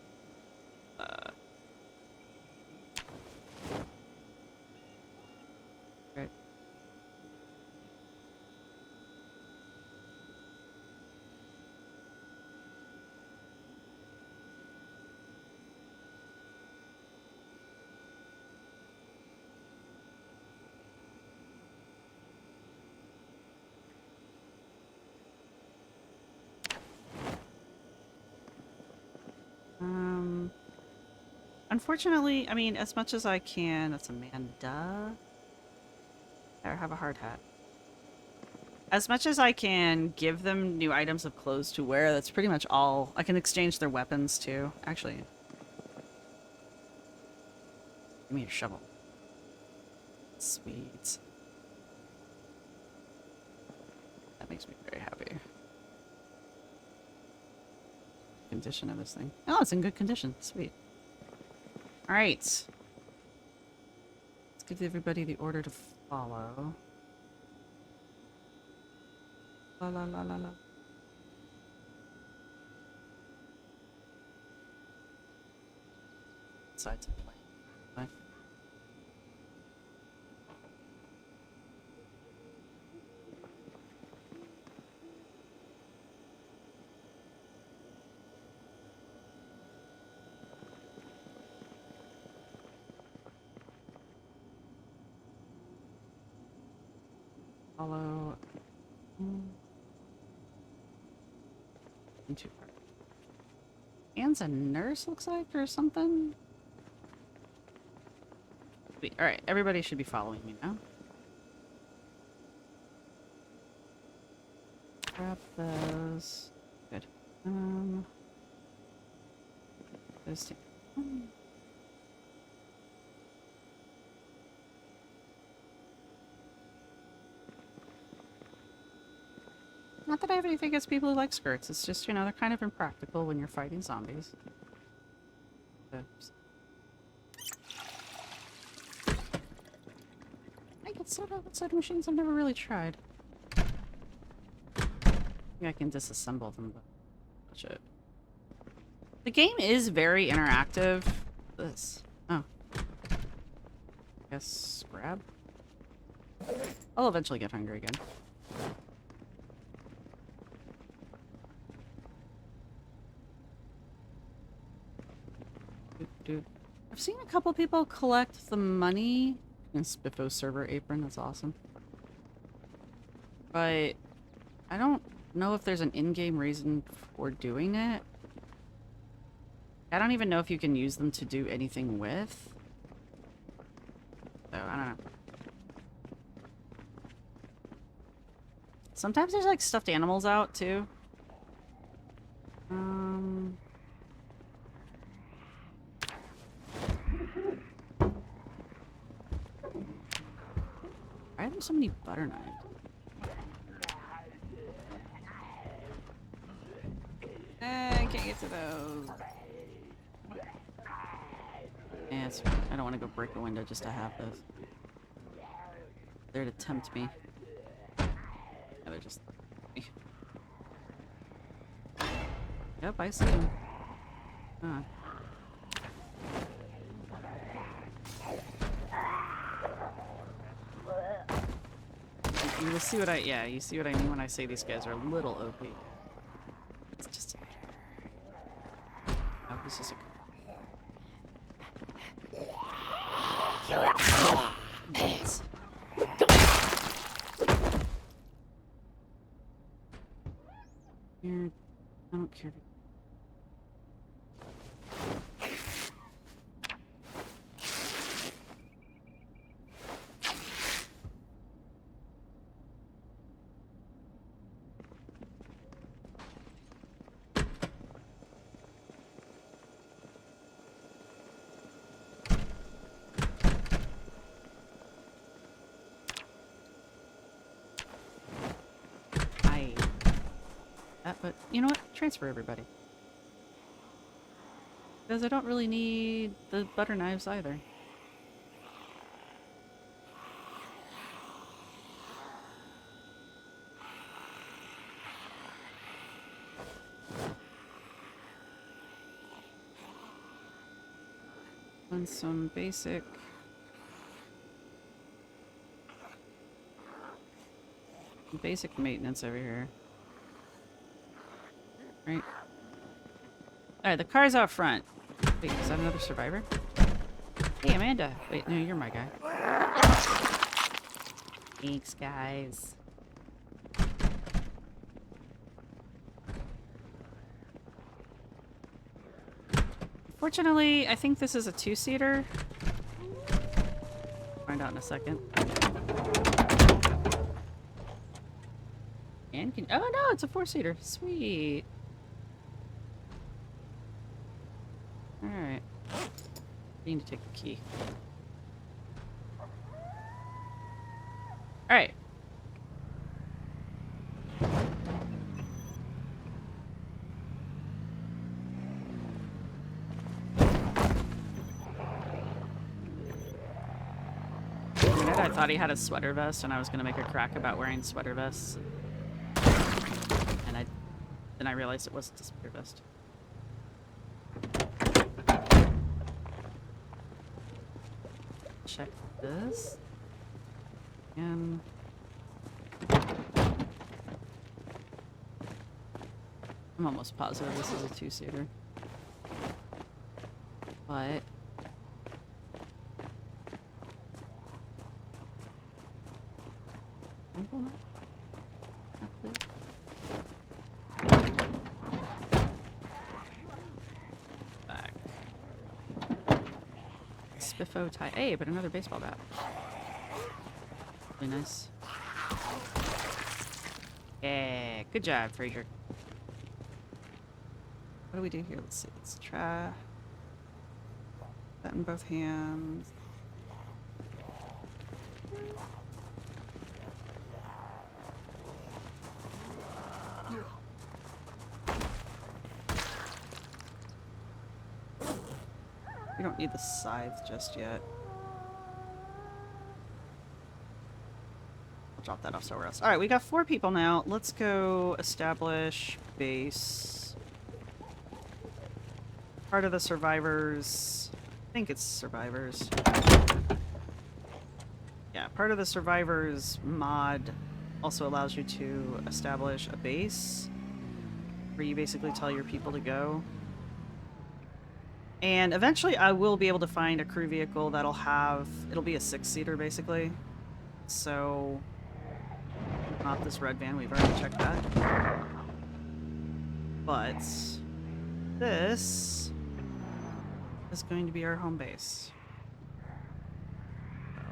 Right. Unfortunately, I mean, as much as I can, that's Amanda. There, have a hard hat. As much as I can give them new items of clothes to wear, that's pretty much all. I can exchange their weapons too. Actually, give me a shovel. Sweet. That makes me very happy. Condition of this thing. Oh, it's in good condition. Sweet. All right. Let's give everybody the order to follow. La la la la la. Sides of plane. Okay. Follow. Into her. Anne's a nurse, looks like, or something. All right, everybody should be following me now. Grab those. Good. Those two. Not that I have anything against people who like skirts. It's just, you know, they're kind of impractical when you're fighting zombies. Oops. Hi, what sort of machines I've never really tried. Maybe I can disassemble them, but that's it. The game is very interactive. This. Oh. Guess grab. I'll eventually get hungry again. I've seen a couple people collect the money. Spiffo server apron, that's awesome. But I don't know if there's an in-game reason for doing it. I don't even know if you can use them to do anything with. So, I don't know. Sometimes there's like stuffed animals out too. Why are there so many butter knives? I can't get to those. Yeah, I don't want to go break a window just to have those. They're to tempt me. Yeah, they're just... Yep, I see them. Huh. You see what you see what I mean when I say these guys are a little OP. It's just... Oh, this is a... Here, I don't care. But you know what? Transfer everybody. Because I don't really need the butter knives either. And some basic... basic maintenance over here. Right. Alright, the car's out front. Wait, is that another survivor? Hey, Amanda. Wait, no, you're my guy. Thanks, guys. Fortunately, I think this is a two-seater. Find out in a second. And can... Oh, no, it's a four-seater. Sweet. Alright. I need to take the key. Alright. I thought he had a sweater vest and I was gonna make a crack about wearing sweater vests. And then I realized it wasn't a sweater vest. Check this. And I'm almost positive this is a two-seater. But back. Spiffo tie. Hey, but another baseball bat. Really nice. Yeah, good job, Fraser. What do we do here? Let's see. Let's try that in both hands. We don't need the scythe just yet. drop that off somewhere else. Alright, we got 4 people now. Let's go establish base. Part of the survivors... I think it's survivors. Yeah, part of the survivors mod also allows you to establish a base where you basically tell your people to go. And eventually I will be able to find a crew vehicle that'll have... It'll be a 6-seater, basically. So... Not this red van, we've already checked that. But... This... is going to be our home base. So,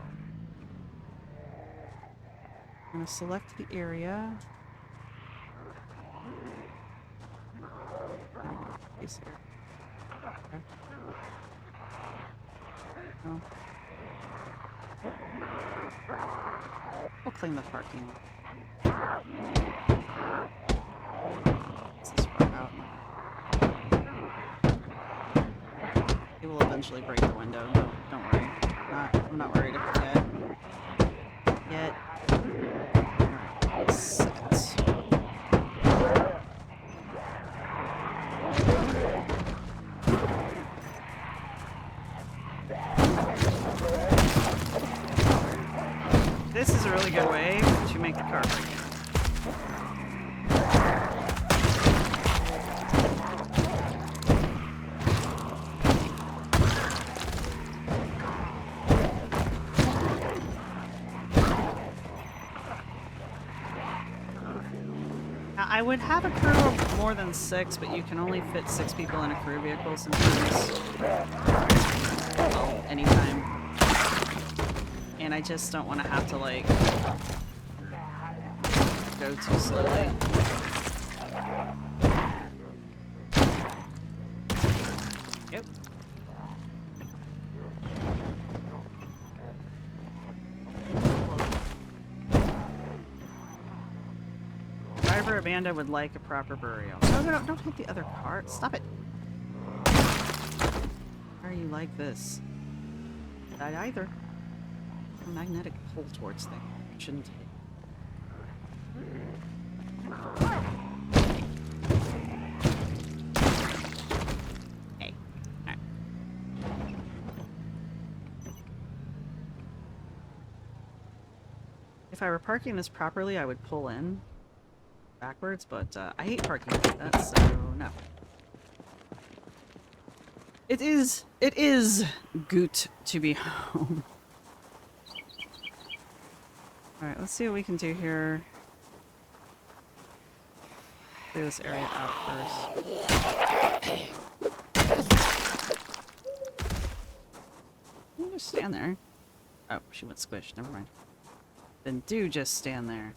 I'm going to select the area. Base here. Okay. Oh. We'll clean the parking lot. What's this far out? It will eventually break the window. Don't worry. I'm not worried yet. Alright, set. This is a really good way to make the car break in. Now, I would have a crew of more than 6, but you can only fit 6 people in a crew vehicle sometimes. Well, anytime. And I just don't want to have to, like, go too slowly. Yep. Driver Amanda would like a proper burial. No, don't hit the other car. Stop it. Why are you like this? Not either. A magnetic pull towards things. Shouldn't hit. Hey. Right. If I were parking this properly, I would pull in backwards, but I hate parking like that, so no. It is good to be home. Alright, let's see what we can do here. Clear this area out first. You just stand there. Oh, she went squish. Never mind. Then do just stand there.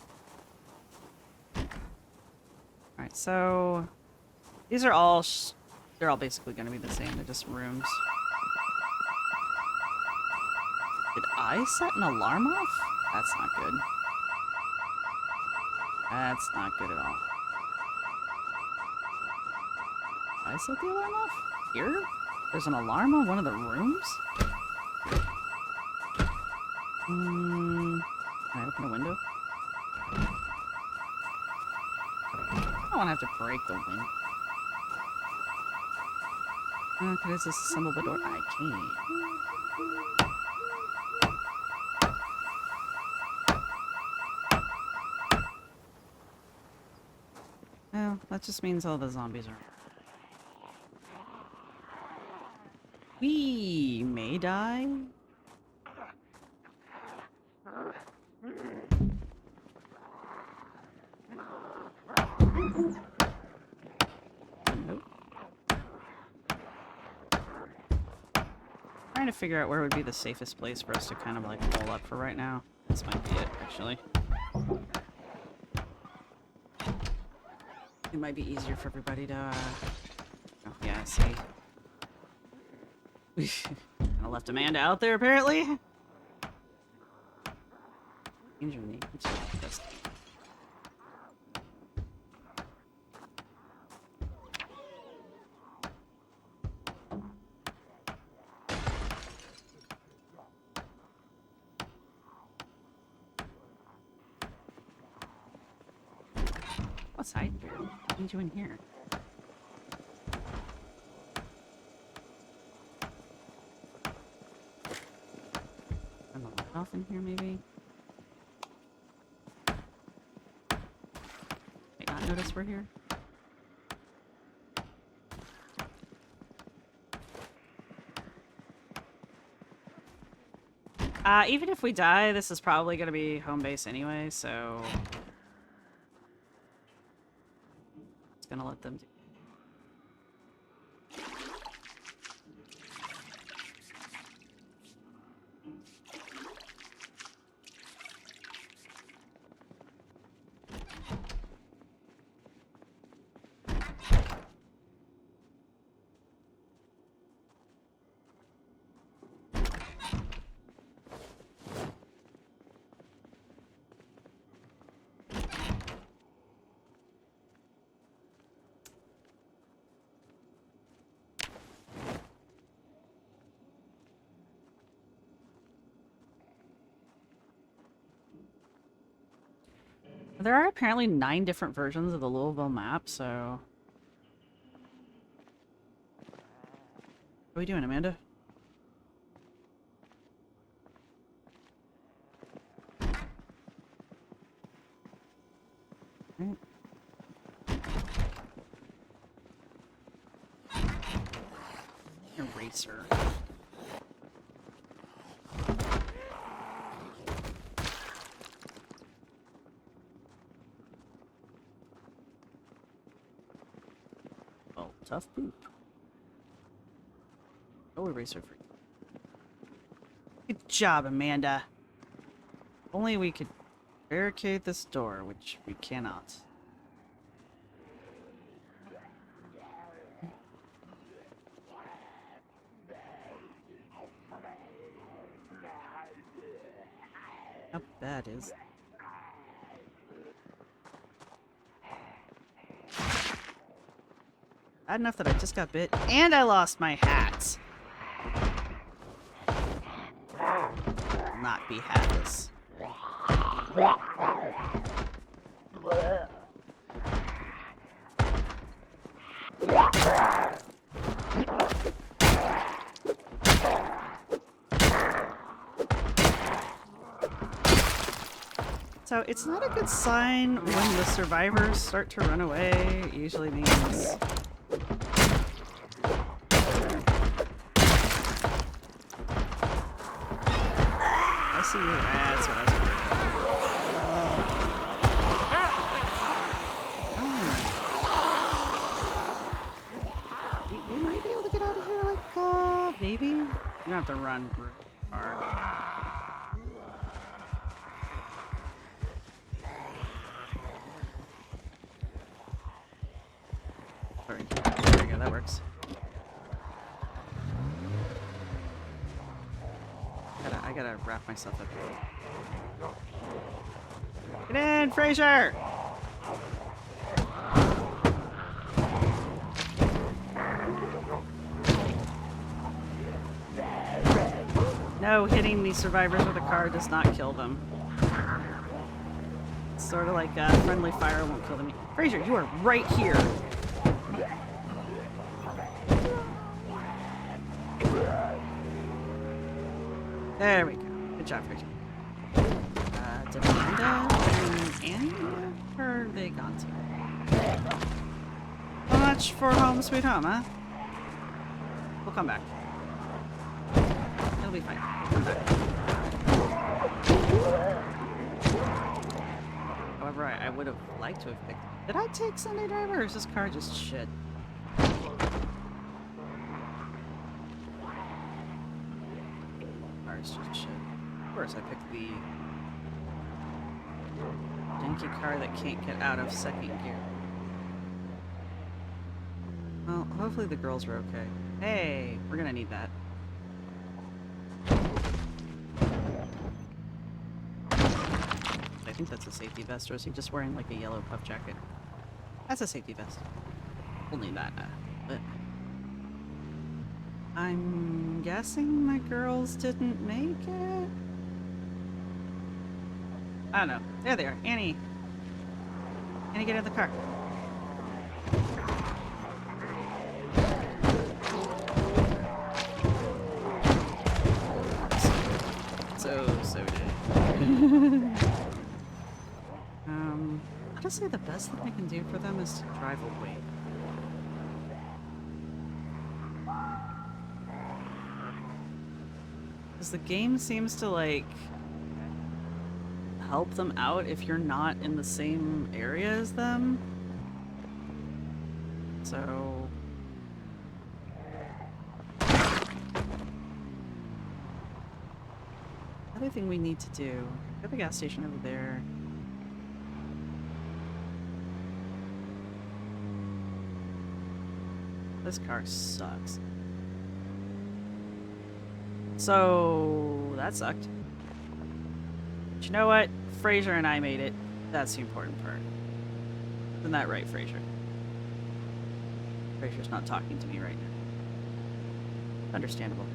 Alright, so... These are all... they're all basically going to be the same. They're just rooms. Did I set an alarm off? That's not good. That's not good at all. Did I set the alarm off? Here? There's an alarm on one of the rooms? Can I open a window? I don't want to have to break the window. Can I disassemble the door? I can't. Well, that just means all the zombies are... We may die. Nope. Trying to figure out where would be the safest place for us to kind of like roll up for right now. This might be it, actually. It might be easier for everybody to, oh, yeah, I see. I left Amanda out there, apparently. Change your name. outside here. I need you in here. I'm gonna let off in here, maybe. Might not notice we're here. Even if we die, this is probably gonna be home base anyway, so it's gonna let them do. There are apparently 9 different versions of the Louisville map, so... What are we doing, Amanda? Right. Eraser. Oh, tough poop. Oh, eraser free. Good job, Amanda. Only we could barricade this door, which we cannot. How bad is it? Bad enough that I just got bit and I lost my hat. Will not be hatless. So it's not a good sign when the survivors start to run away. It usually means... I see you. That's what I was worried about. We might be able to get out of here, like, maybe? You don't have to run hard. There we go, that works. I gotta wrap myself up here. Get in, Fraser! No, hitting these survivors with a car does not kill them. It's sort of like friendly fire won't kill them. Fraser, you are right here. There we go. Good job, Fraser. Did Amanda and Annie? Where are they gone to? So much for home sweet home, huh? We'll come back. It'll be fine. We'll come back. However, I would have liked to have picked... Did I take Sunday Driver, or is this car just shit? Car's just shit. Of course, I picked the janky car that can't get out of second gear. Well, hopefully the girls are okay. Hey, we're gonna need that. I think that's a safety vest, or is he just wearing like a yellow puff jacket? That's a safety vest. We'll need that, but... I'm guessing the girls didn't make it? I don't know. There they are. Annie. Can you get in the car? So dead. I'd just say the best thing I can do for them is to drive away. Because the game seems to, like, help them out if you're not in the same area as them. So... Other thing we need to do, got the gas station over there. This car sucks. So that sucked. But you know what? Fraser and I made it. That's the important part. Isn't that right, Fraser? Fraser's not talking to me right now. Understandable.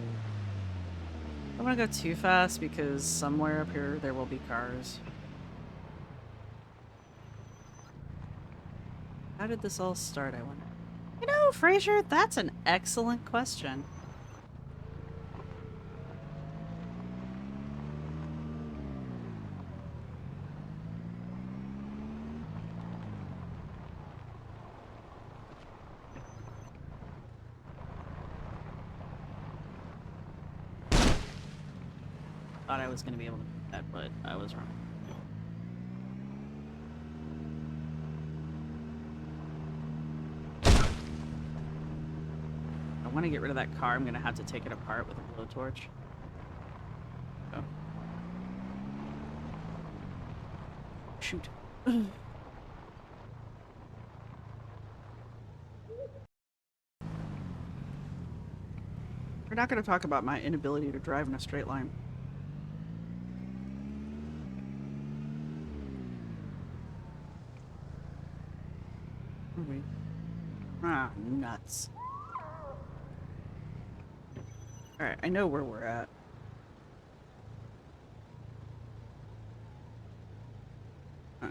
I don't want to go too fast because somewhere up here there will be cars. How did this all start, I wonder? You know, Fraser, that's an excellent question. Thought I was going to be able to do that, but I was wrong. I want to get rid of that car. I'm going to have to take it apart with a blowtorch. Oh. Shoot. We're not going to talk about my inability to drive in a straight line. Ah, nuts. Alright, I know where we're at. Oh.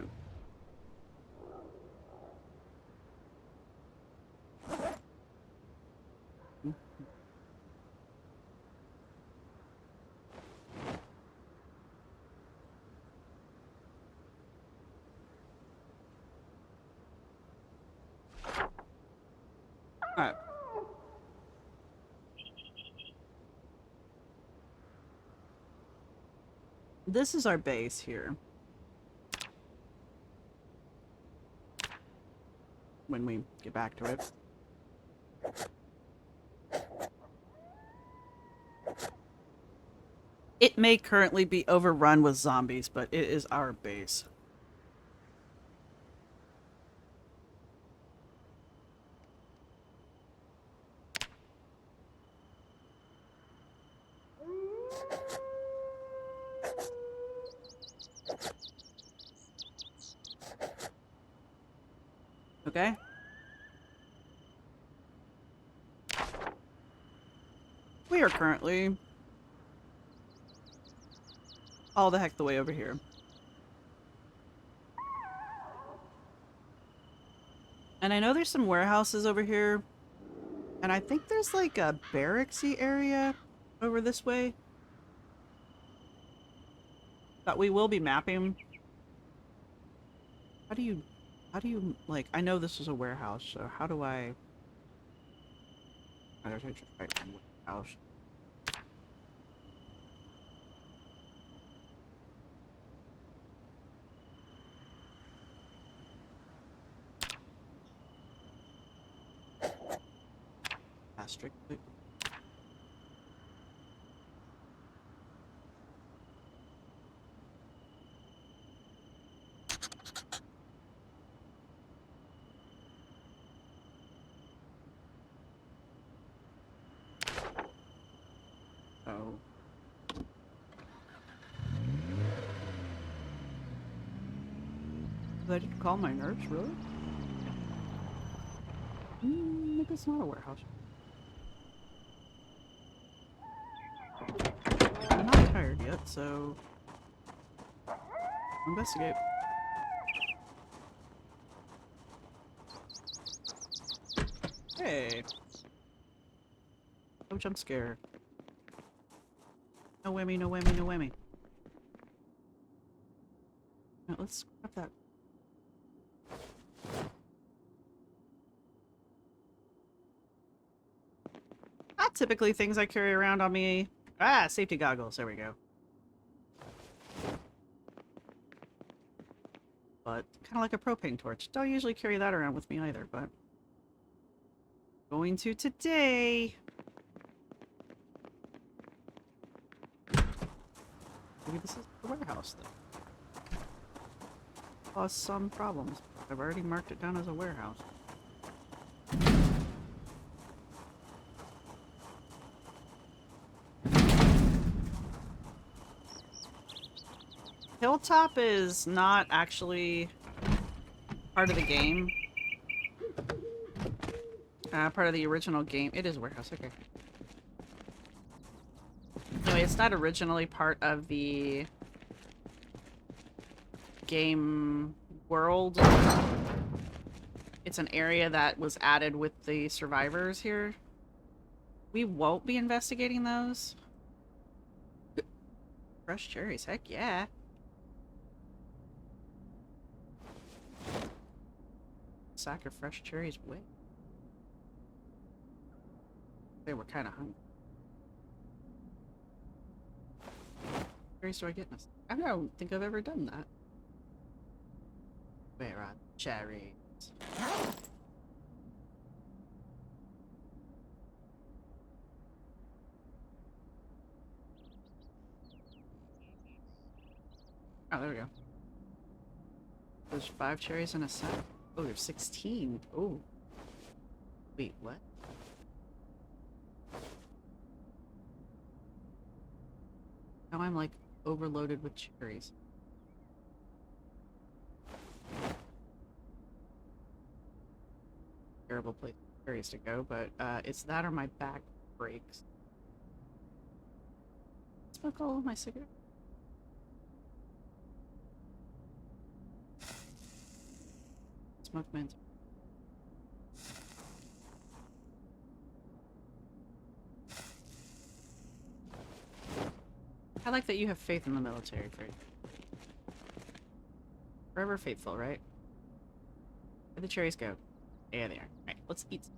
Alright. This is our base here. When we get back to it. It may currently be overrun with zombies, but it is our base. Okay? We are currently all the heck the way over here. And I know there's some warehouses over here. And I think there's like a barracksy area over this way that we will be mapping. How do you, like, I know this is a warehouse, so how do I just write warehouse. Asterisk. Oh. Did I just call my nurse, really? Maybe it's not a warehouse. I'm not tired yet, so... investigate. Hey. No jump scare. No whammy, no whammy, no whammy. Now let's grab that. Not typically things I carry around on me. Ah, safety goggles. There we go. But kind of like a propane torch. Don't usually carry that around with me either, but going to today. Maybe this is the warehouse though. Cause some problems. I've already marked it down as a warehouse. Hilltop is not actually part of the game. Part of the original game. It is a warehouse, okay. Anyway, it's not originally part of the game world. It's an area that was added with the survivors here. We won't be investigating those. Fresh cherries, heck yeah. Sack of fresh cherries, wait. They were kind of hungry. Cherries do I get in this? I don't think I've ever done that. Where are the cherries? Oh, there we go. There's 5 cherries in a sack. Oh, there's 16. Oh. Wait, what? Now I'm like overloaded with cherries. Terrible place for cherries to go, but it's that or my back breaks. Smoke all of my cigarettes. Smoke mint. I like that you have faith in the military, Fred. Forever faithful, right? Where'd the cherries go? There they are. Alright, let's eat some.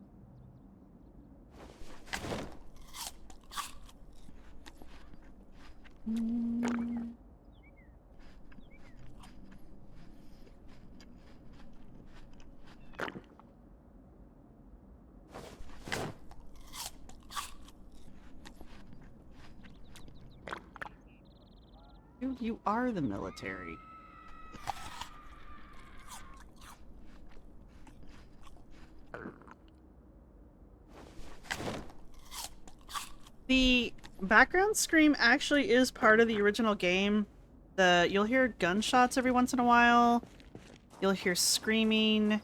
Dude, you are the military. The background scream actually is part of the original game. You'll hear gunshots every once in a while. You'll hear screaming.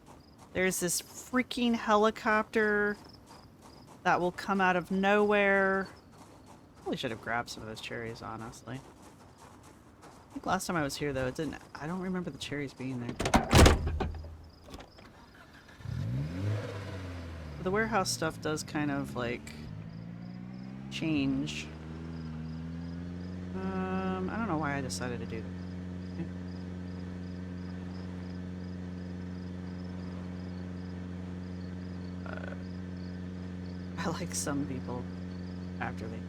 There's this freaking helicopter that will come out of nowhere. Probably should have grabbed some of those cherries, honestly. I think last time I was here, though, I don't remember the cherries being there. The warehouse stuff does kind of, like, change. I don't know why I decided to do that. I like some people after they...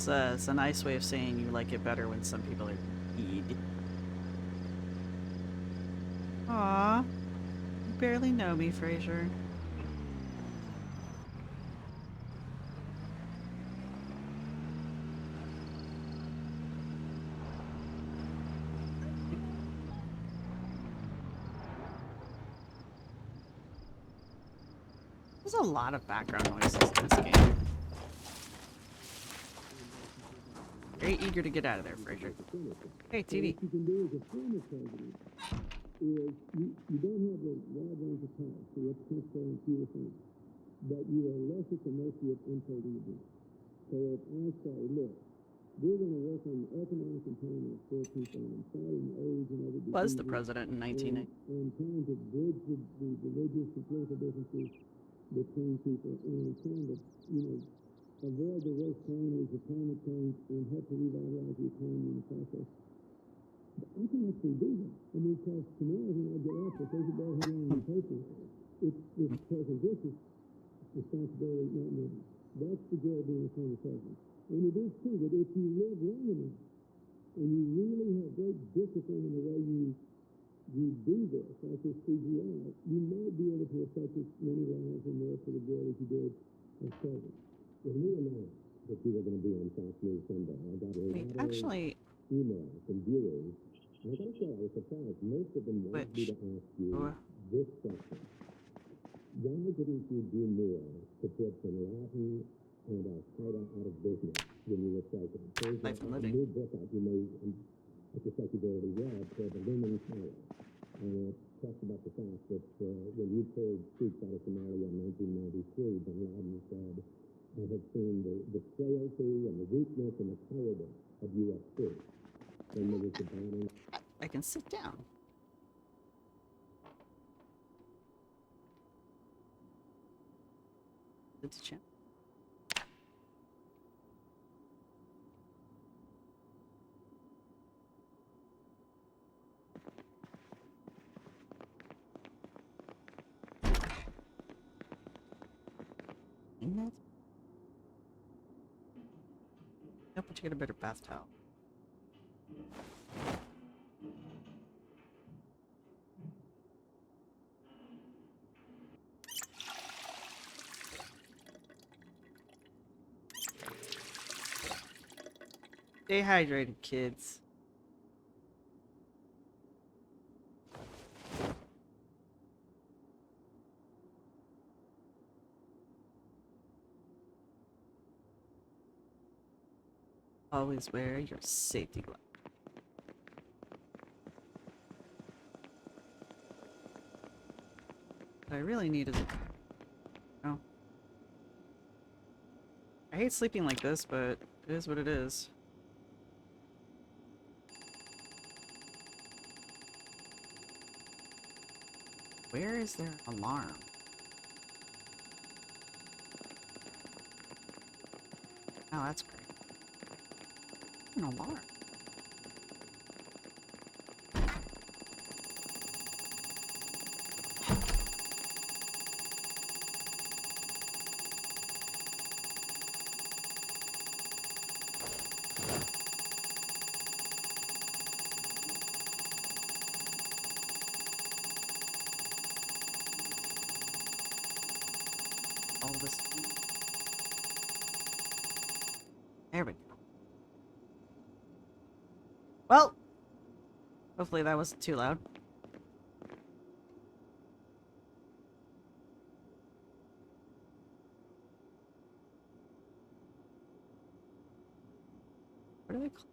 It's a nice way of saying you like it better when some people are feed. Aw, you barely know me, Fraser. There's a lot of background noises in this game. Very eager to get out of there, Fraser. Hey, TV. What you can do as a former president is you don't have the wide range of power, so you have to control and fewer things. But you are less at the mercy of untold evil. So if I say, look, we're going to work on economic empowerment for people and fighting AIDS and other diseases. Was the president in 1980. And trying to bridge the religious and political differences between people and trying to, avoid the worst calamities of climate change and help to revitalize the economy in the process. But I can actually do that. I mean, because tomorrow when I get up, if there's a bad headline in the paper, it's President Bush's responsibility, not mine. That's the job being a former president. And it is true that if you live long enough and you really have great discipline in the way you do this, like this CGI, you might be able to affect as many lives and more for the good as you did as president. When we announced that you were going to be on Fox News Sunday, I got a lot of emails from viewers, and I got to say, I was surprised. Most of them wanted me to ask you this question. Why didn't you do more to put Bin Laden and Al-Qaeda out of business when you were president? There's a new book out you made, I suspect you've already read, called The Looming Tower. And it talks about the fact that when you pulled troops out of Somalia in 1993, Bin Laden said, I have seen the frailty and the weakness and the cowardice of U.S. troops. Then there was the bombing. I can sit down. It's a chance. Nope, but you get a better bath towel. Stay hydrated, kids. Always wear your safety glove. What I really need is oh. I hate sleeping like this, but it is what it is. Where is their alarm? Oh, that's great. An alarm. All this. There we go. Well, hopefully that wasn't too loud. What are they called?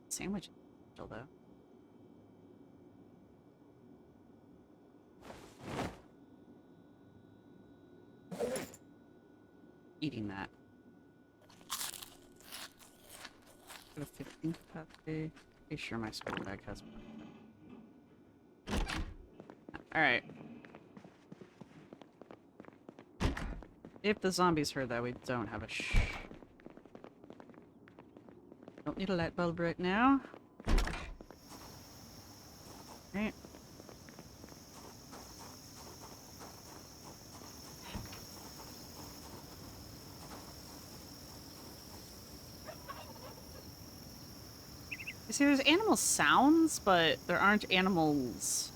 Sandwich though. Eating that. Got a 15 capacity. Pretty sure my school bag has one. Alright. If the zombies heard that, we don't have a don't need a light bulb right now. Right. You see, there's animal sounds, but there aren't animals.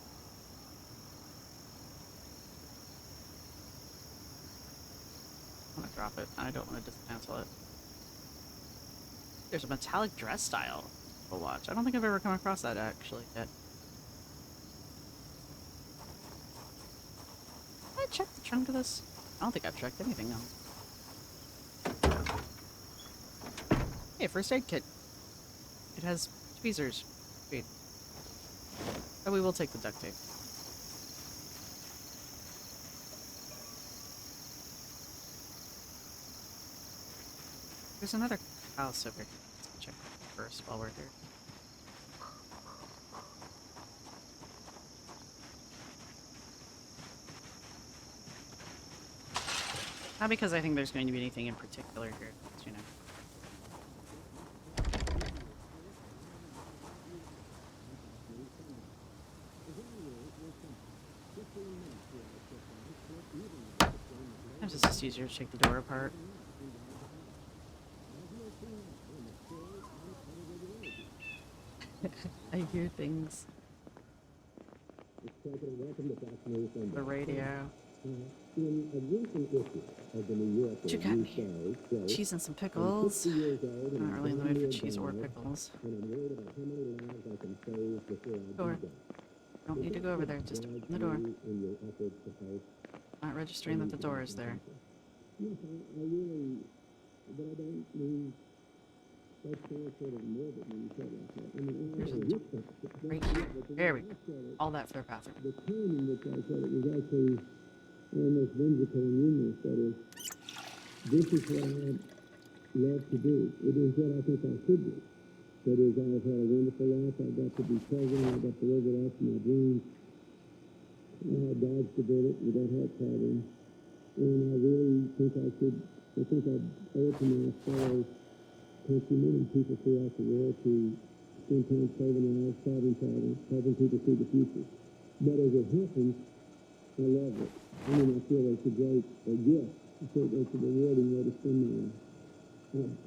I'm gonna drop it. I don't want to dismantle it. There's a metallic dress style to watch. I don't think I've ever come across that actually yet. Did I check the trunk of this? I don't think I've checked anything else. Hey, first aid kit. It has tweezers. Sweet. But we will take the duct tape. There's another Oh, so very. Let's check first while we're here. Not because I think there's going to be anything in particular here, you know. Sometimes it's just easier to take the door apart. I hear things. The radio. In a recent issue of the New Yorker, What you got me? Cheese and some pickles. I'm not really in the mood for cheese or pickles. Door. Don't need to go over there. Just open the door. Not registering that the door is there. Yes, I really, but I don't mean that's sort of morbid when you say that. I mean, Here's a door. Right here. There we go. All that for the bathroom. the tone in which I said it was actually almost whimsical and humorous. That is, this is what I love to do. It is what I think I should do. That is, I have had a wonderful life. I got to be president. I got to live it up to my dreams. I dodged a bullet without heart problem. And I really think I owe it to my fellow countrymen and people throughout the world to spend time saving lives, solving problems, helping people see the future. But as it happens, I love it. I mean, I feel it's a great gift. It's a rewarding way to spend my life.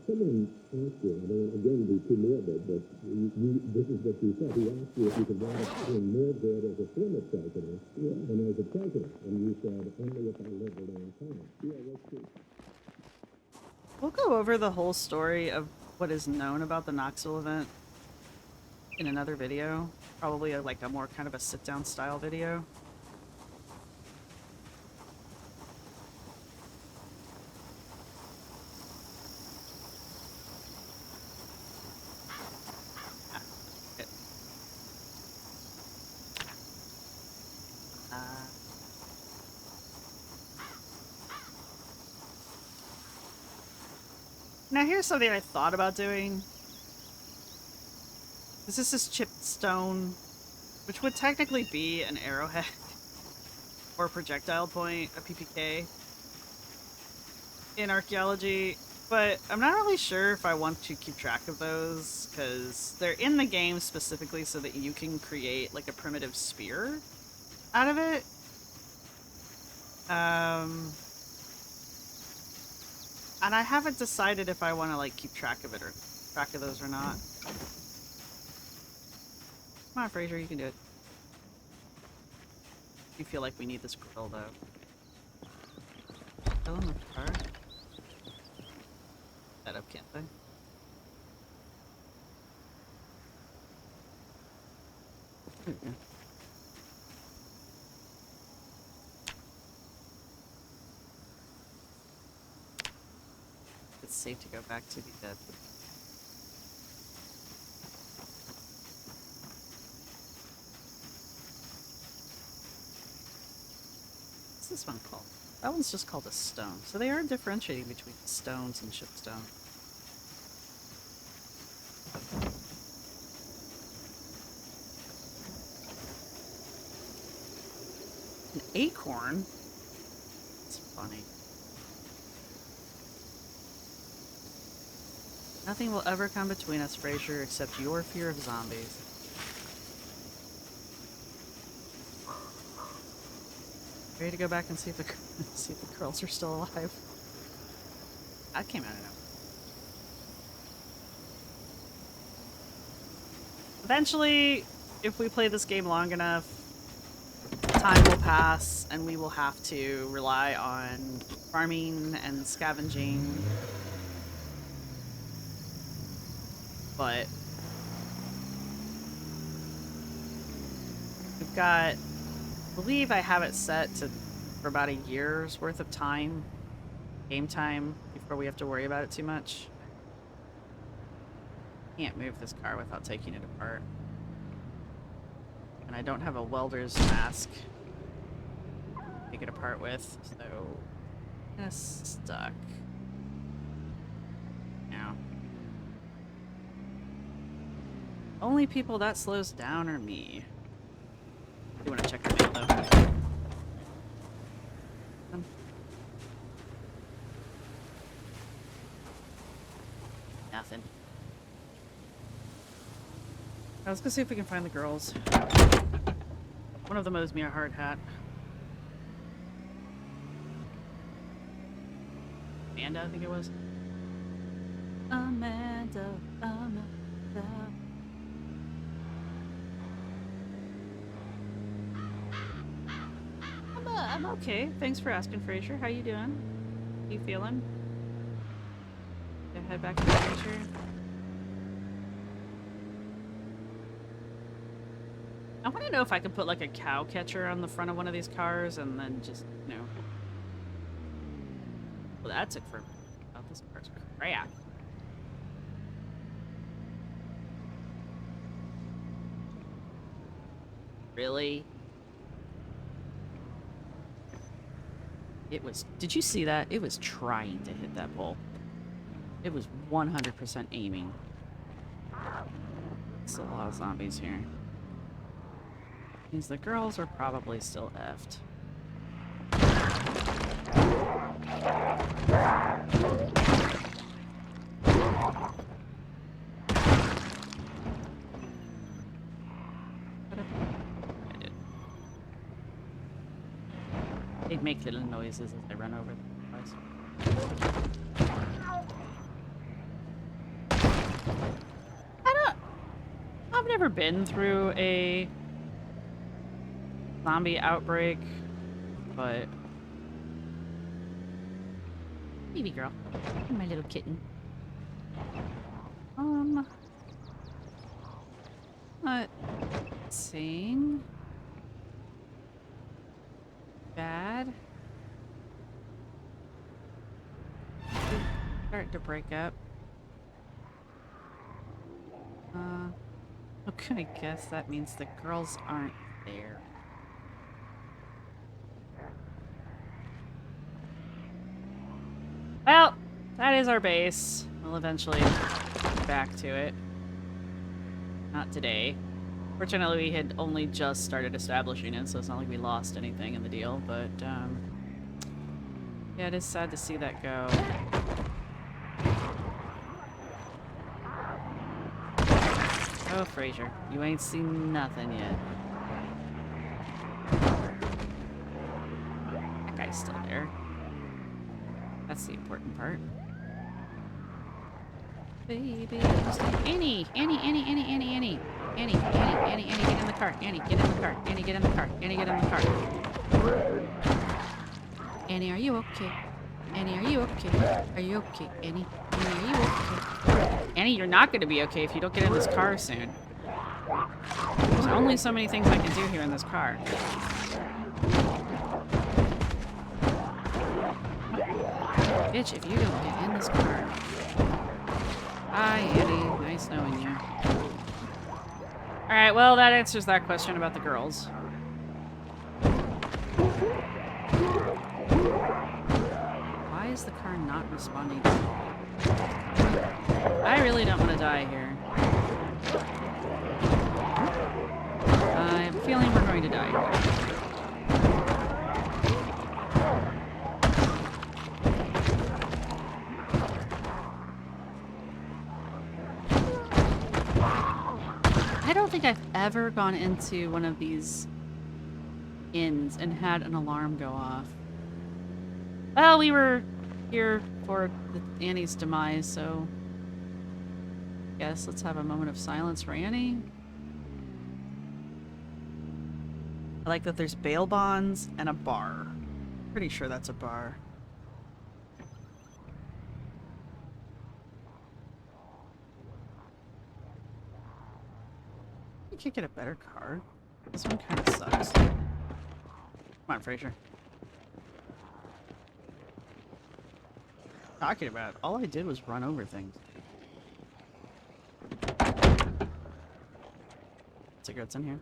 Someone asked you, I don't again be too morbid, but this is what you said. He asked you if you could write in more good as a former president than as a president. And you said, only if I lived a long time. Yeah, that's true. We'll go over the whole story of what is known about the Knoxville event in another video. Probably like a more kind of a sit-down style video. Now here's something I thought about doing. This is this chipped stone, which would technically be an arrowhead or a projectile point, a PPK in archaeology, but I'm not really sure if I want to keep track of those because they're in the game specifically so that you can create like a primitive spear out of it. And I haven't decided if I want to like keep track of it or track of those or not. Come on, Fraser, you can do it. You feel like we need this grill though. Still in the car. That up, can't they? There we go. It's safe to go back to the dead. What's this one called? That one's just called a stone. So they are differentiating between stones and chipstone. An acorn? It's funny. Nothing will ever come between us, Fraser, except your fear of zombies. Ready to go back and see if the girls are still alive. That came out of nowhere. Eventually, if we play this game long enough, time will pass and we will have to rely on farming and scavenging. But we've got, I believe I have it set to for about a year's worth of time, game time, before we have to worry about it too much. Can't move this car without taking it apart. And I don't have a welder's mask to take it apart with, so I'm kind of stuck now. Only people that slows down are me. I do want to check the mail though. Nothing. I was gonna see if we can find the girls. One of them owes me a hard hat. Amanda, I think it was. Amanda. I'm okay. Thanks for asking, Fraser. How you doing? You feeling? Gonna head back to the picture. I want to know if I could put like a cow catcher on the front of one of these cars and then just, you know. Well, that took for. Oh, this car's crap. Really? It was. Did you see that? It was trying to hit that pole. It was 100% aiming. There's a lot of zombies here. Means the girls are probably still effed. They'd make little noises as they run over the place. I've never been through a zombie outbreak, but baby girl, my little kitten. Let's see. Bad. Start to break up. Okay, I guess that means the girls aren't there. Well, that is our base. We'll eventually get back to it. Not today. Fortunately, we had only just started establishing it, so it's not like we lost anything in the deal, but, yeah, it is sad to see that go. Oh, Fraser, you ain't seen nothing yet. That guy's still there. That's the important part. Baby, Annie, get in the car. Annie, get in the car. Annie, get in the car. Annie, get in the car. Annie, are you okay? Annie, are you okay? Are you okay, Annie? Annie, are you okay? Annie, you're not going to be okay if you don't get in this car soon. There's only so many things I can do here in this car. Bitch, if you don't get in this car. Hi, Annie. Nice knowing you. Alright, well, that answers that question about the girls. Why is the car not responding? I really don't want to die here. I have a feeling we're going to die here. I don't think I've ever gone into one of these inns and had an alarm go off. Well, we were here for Annie's demise, so I guess let's have a moment of silence for Annie. I like that there's bail bonds and a bar. Pretty sure that's a bar. You can't get a better car. This one kind of sucks. Come on, Fraser. Talking about, all I did was run over things. Cigarettes in here.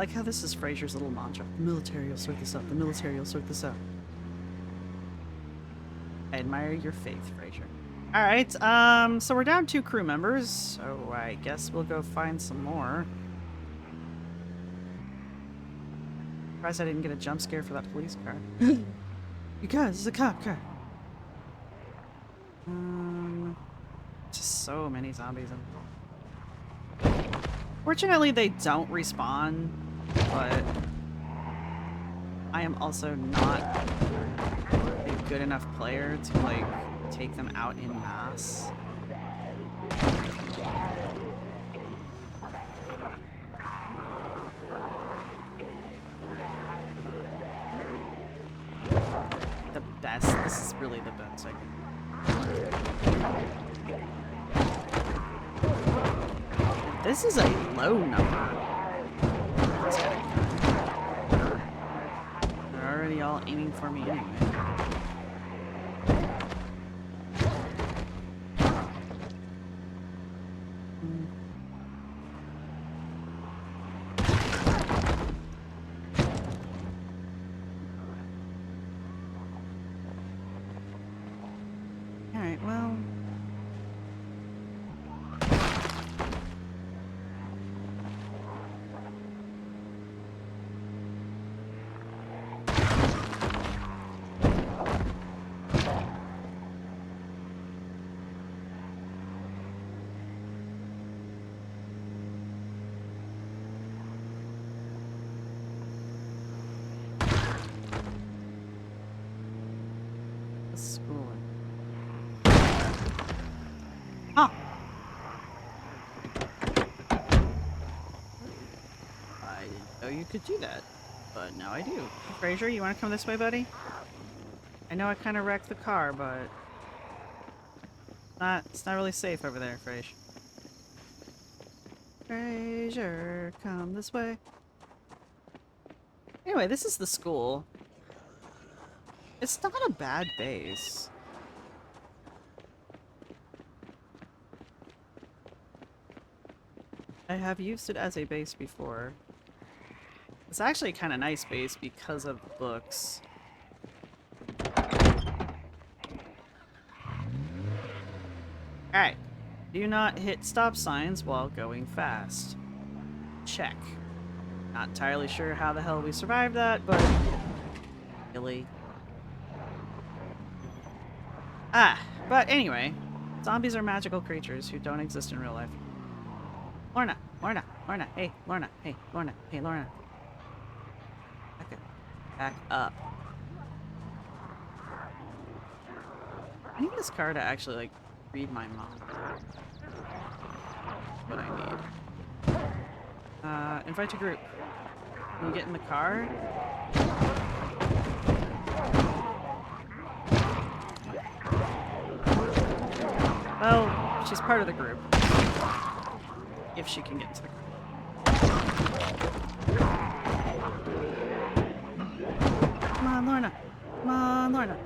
Like how this is Fraser's little mantra. The military will sort this out. The military will sort this out. I admire your faith, Fraser. Alright, so we're down 2 crew members, so I guess we'll go find some more. Surprised I didn't get a jump scare for that police car. You guys, it's a cop car. Just so many zombies. Fortunately, they don't respawn, but I am also not a good enough player to, like, take them out in mass. The best. This is really the best I can. This is a low number. They're already all aiming for me anyway. Alright, well... School. Huh. I didn't know you could do that, but now I do. Fraser, you want to come this way, buddy? I know I kind of wrecked the car, but it's not really safe over there, Fraser. Fraser, come this way. Anyway, this is the school. It's not a bad base. I have used it as a base before. It's actually a kind of nice base because of books. Alright. Do not hit stop signs while going fast. Check. Not entirely sure how the hell we survived that, but... Really? But anyway, zombies are magical creatures who don't exist in real life. Lorna, hey, Lorna, hey, Lorna, hey, Lorna. Okay, back up. I need this car to actually, like, read my mom. What I need. Invite to group. Can you get in the car? Well, she's part of the group. If she can get into the group. Come on, Lorna. Come on, Lorna.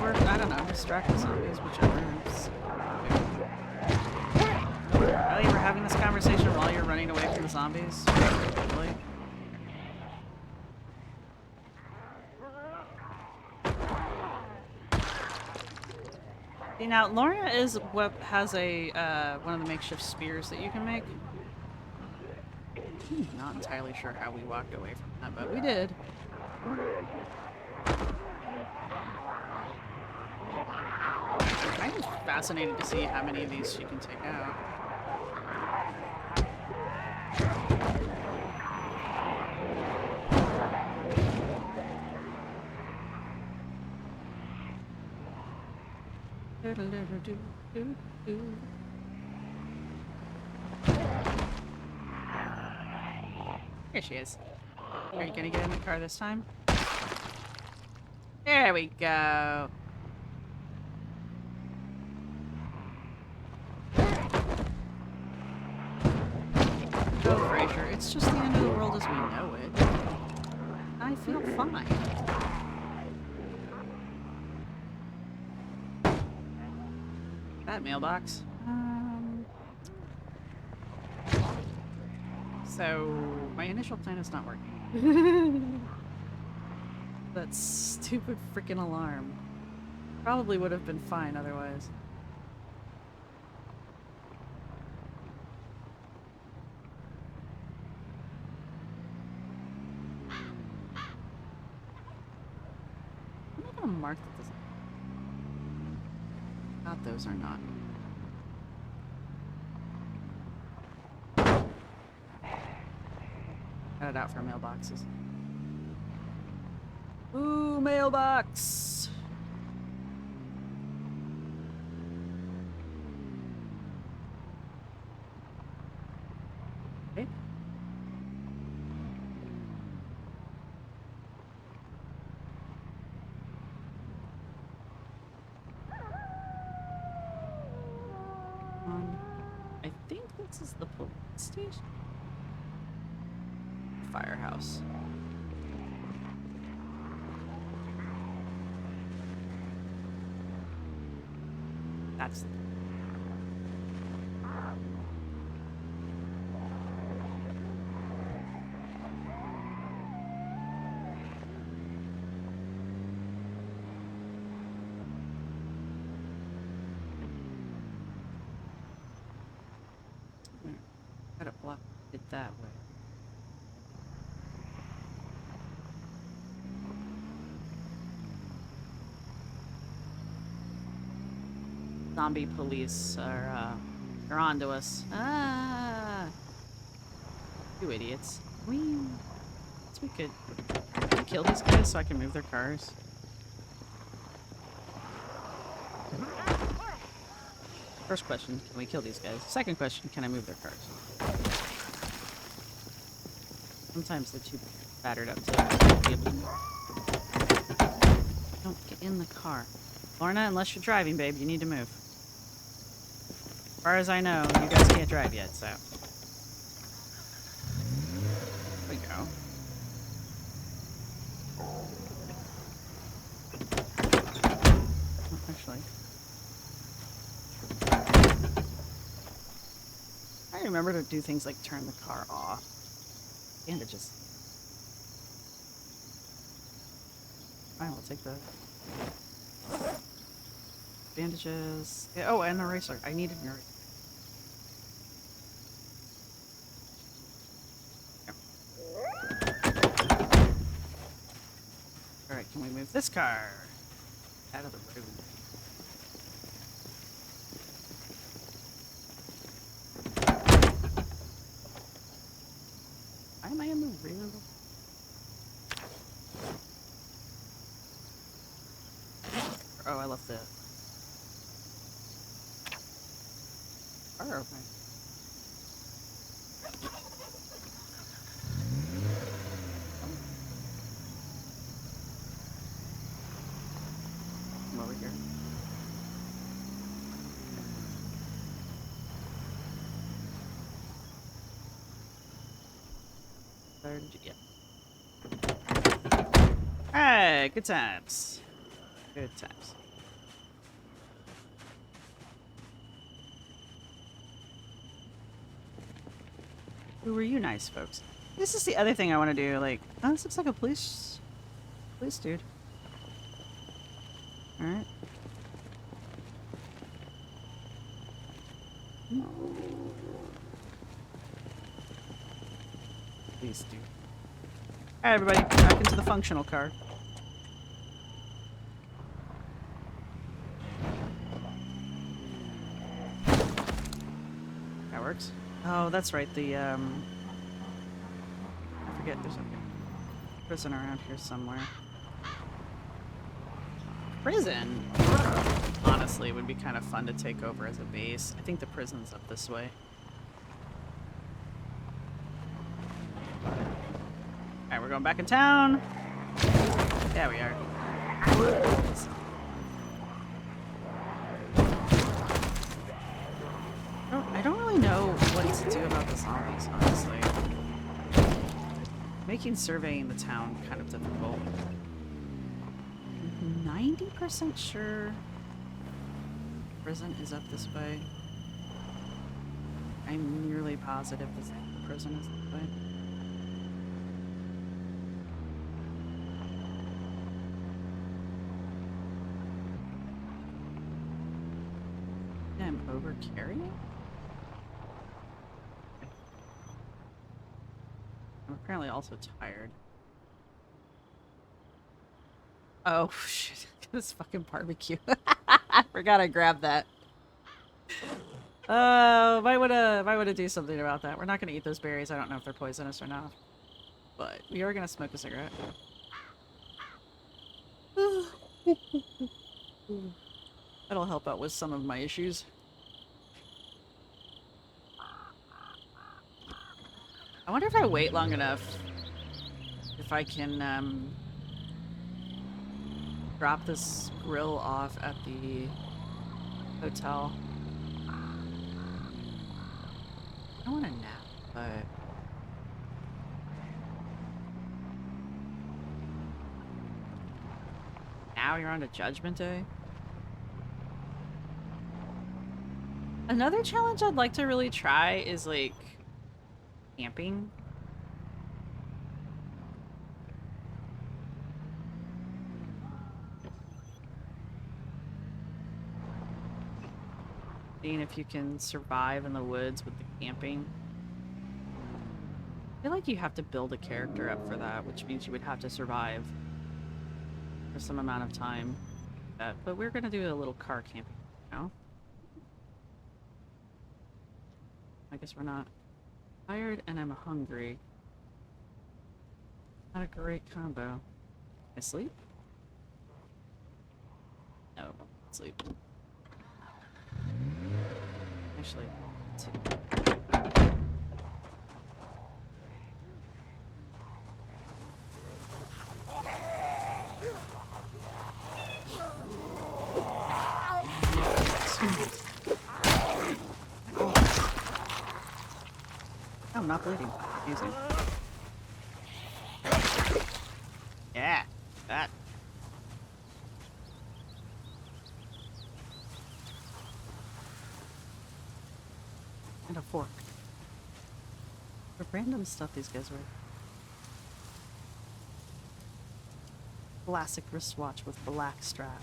Or, I don't know, distract the zombies, whichever. Really? We're having this conversation while you're running away from the zombies? Really? Now, Lorna is what has a one of the makeshift spears that you can make. Not entirely sure how we walked away from that, but we did. I'm fascinated to see how many of these she can take out. Here she is. Are you gonna get in the car this time? There we go. Go, Fraser. It's just the end of the world as we know it. I feel fine. That mailbox. So my initial plan is not working. That stupid freaking alarm. Probably would have been fine otherwise. I'm not gonna mark that this. God, those are not. Cut it out for mailboxes. Ooh, mailbox! Okay. I think this is the police station? Firehouse. That's gotta block it that way. Zombie police are they're on to us. Ah, you idiots. We could kill these guys so I can move their cars. First question, can we kill these guys? Second question, can I move their cars? Sometimes they're too battered up to be able to move. Don't get in the car. Lorna, unless you're driving, babe, you need to move. As far as I know, you guys can't drive yet, so. There we go. Oh, actually. I remember to do things like turn the car off. Bandages. Fine, we'll take the bandages. Yeah, oh, and an eraser. I needed an eraser. Alright, can we move this car out of the road? Why am I in the rear? Oh, I left the car open. Come over here. Yeah. Alright, good times. Good times. Who are you nice folks? This is the other thing I want to do, like, oh, this looks like a police dude. Alright. Police dude. Alright, everybody, back into the functional car. That works. Oh, that's right, the, I forget, there's a prison around here somewhere. Prison? Honestly, would be kind of fun to take over as a base. I think the prison's up this way. Alright, we're going back in town. Yeah, we are. I don't really know what to do about the zombies, honestly. Making surveying the town kind of difficult. 90% sure prison is up this way. I'm nearly positive the prison is this way. I'm over carrying? I'm apparently also tired. Oh shit, this fucking barbecue. I forgot I grabbed that. Might wanna do something about that. We're not gonna eat those berries. I don't know if they're poisonous or not. But we are gonna smoke a cigarette. That'll help out with some of my issues. I wonder if I wait long enough, if I can, drop this grill off at the hotel. I don't want to nap, but... Now you're on to Judgment Day? Another challenge I'd like to really try is, like, camping. Seeing if you can survive in the woods with the camping. I feel like you have to build a character up for that, which means you would have to survive for some amount of time. But we're gonna do a little car camping now. I guess we're not. Tired and I'm hungry. Not a great combo. I sleep? No, sleep. Actually, let's see. Oh, I'm not bleeding. Amazing. Yeah, that. And a fork. The random stuff these guys wear. Classic wristwatch with black strap.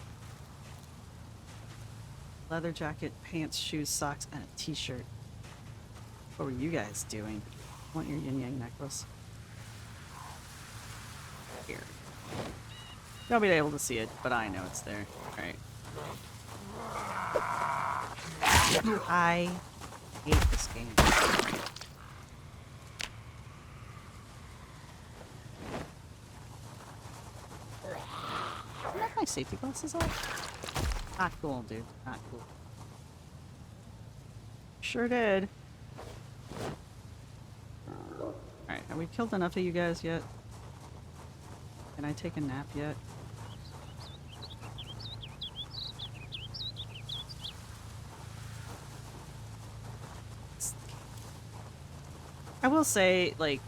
Leather jacket, pants, shoes, socks, and a t-shirt. What were you guys doing? I want your yin-yang necklace. Here. You'll be able to see it, but I know it's there. Alright. I hate this game. I have my safety glasses off? Not cool, dude. Not cool. Sure did. Alright, have we killed enough of you guys yet? Can I take a nap yet? I will say, like,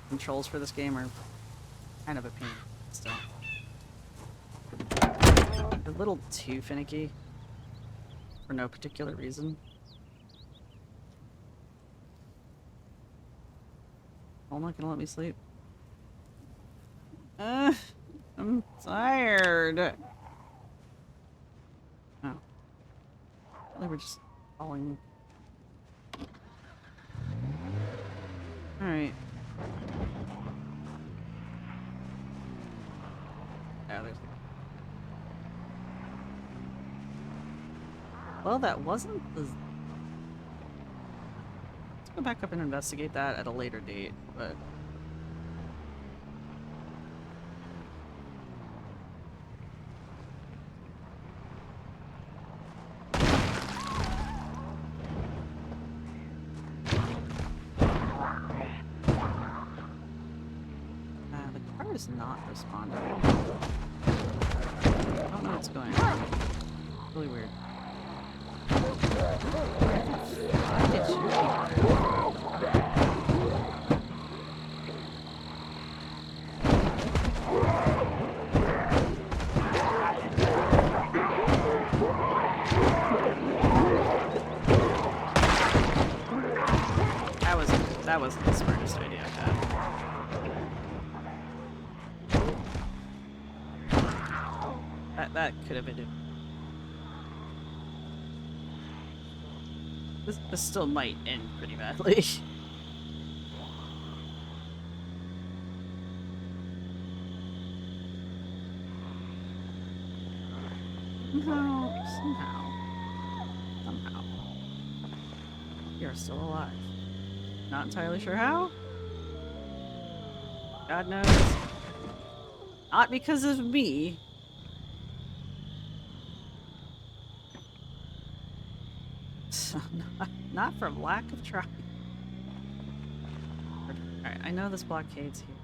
controls for this game are kind of a pain still. They're a little too finicky for no particular reason. Oh, not gonna let me sleep. I'm tired. Oh. They were just falling. Alright. Yeah, there's... Well, that wasn't the... Let's go back up and investigate that at a later date, but... is not responding. I don't know what's going on. Really weird. That wasn't the smartest idea I've had. That could have been it. This still might end pretty badly. Somehow. You're still alive. Not entirely sure how. God knows. Not because of me. Not from lack of trying. Alright, I know this blockade's here.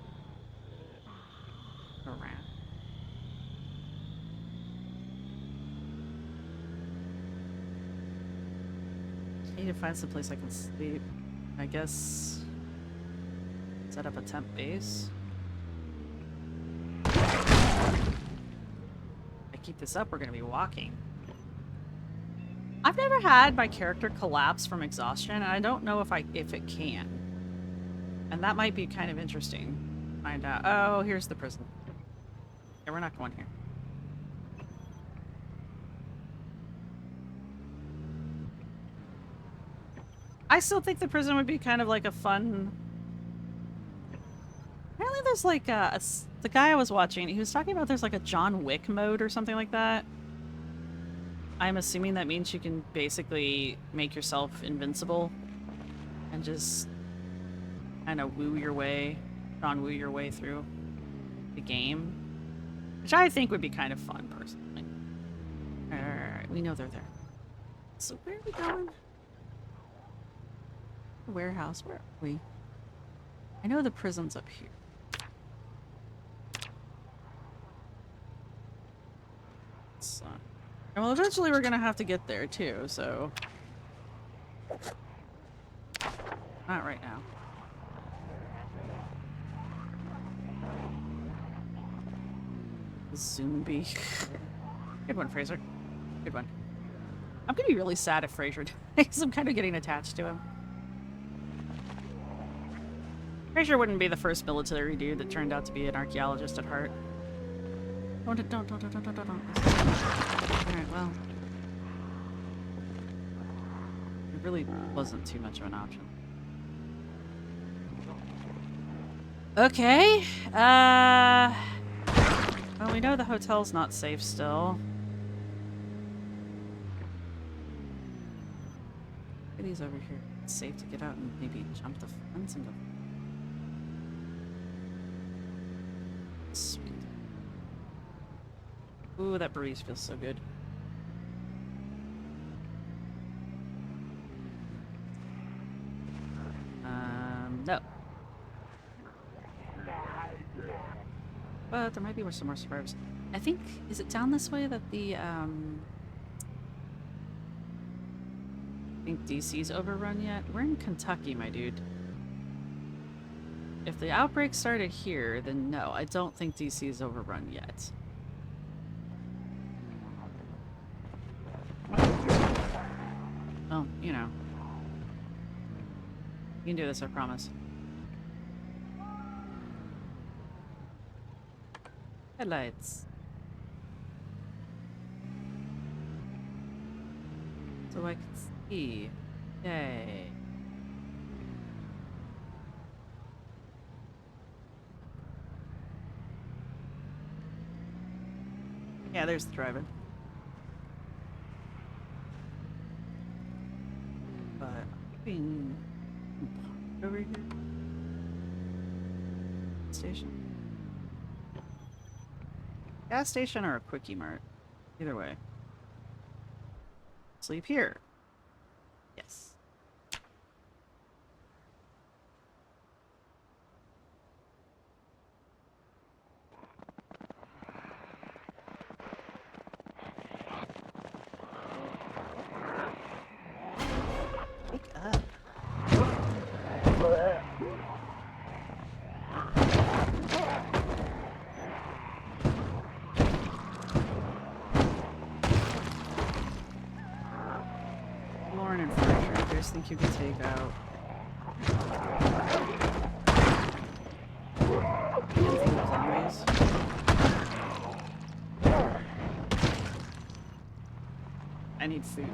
Around. I need to find some place I can sleep. I guess set up a temp base. If I keep this up, we're gonna be walking. I've never had my character collapse from exhaustion, and I don't know if it can. And that might be kind of interesting. Find out. Oh, here's the prison. Okay, we're not going here. I still think the prison would be kind of like a fun... Apparently there's like the guy I was watching, he was talking about there's like a John Wick mode or something like that. I'm assuming that means you can basically make yourself invincible and just kind of woo your way through the game, which I think would be kind of fun personally. Alright, we know they're there. So where are we going? The warehouse, where are we? I know the prison's up here. So, well, eventually we're gonna have to get there too, so... Not right now. Zombie. Good one, Fraser. Good one. I'm gonna be really sad if Fraser dies. I'm kind of getting attached to him. Fraser wouldn't be the first military dude that turned out to be an archaeologist at heart. Don't. Alright, well. It really wasn't too much of an option. Okay. Well, we know the hotel's not safe still. Look at these over here. It's safe to get out and maybe jump the fence and go. Sweet. Ooh, that breeze feels so good. No. But there might be some more survivors. I think, is it down this way that the, I think DC's overrun yet? We're in Kentucky, my dude. If the outbreak started here, then no, I don't think DC's overrun yet. Well, you know. You can do this, I promise. Headlights. So I can see. Yay. Yeah, there's the driver. But being over here. Station. Gas station or a quickie mart. Either way. Sleep here. Yes. Wake up. Lauren and Fraser, you guys think you can take out Handful of zombies. I need food.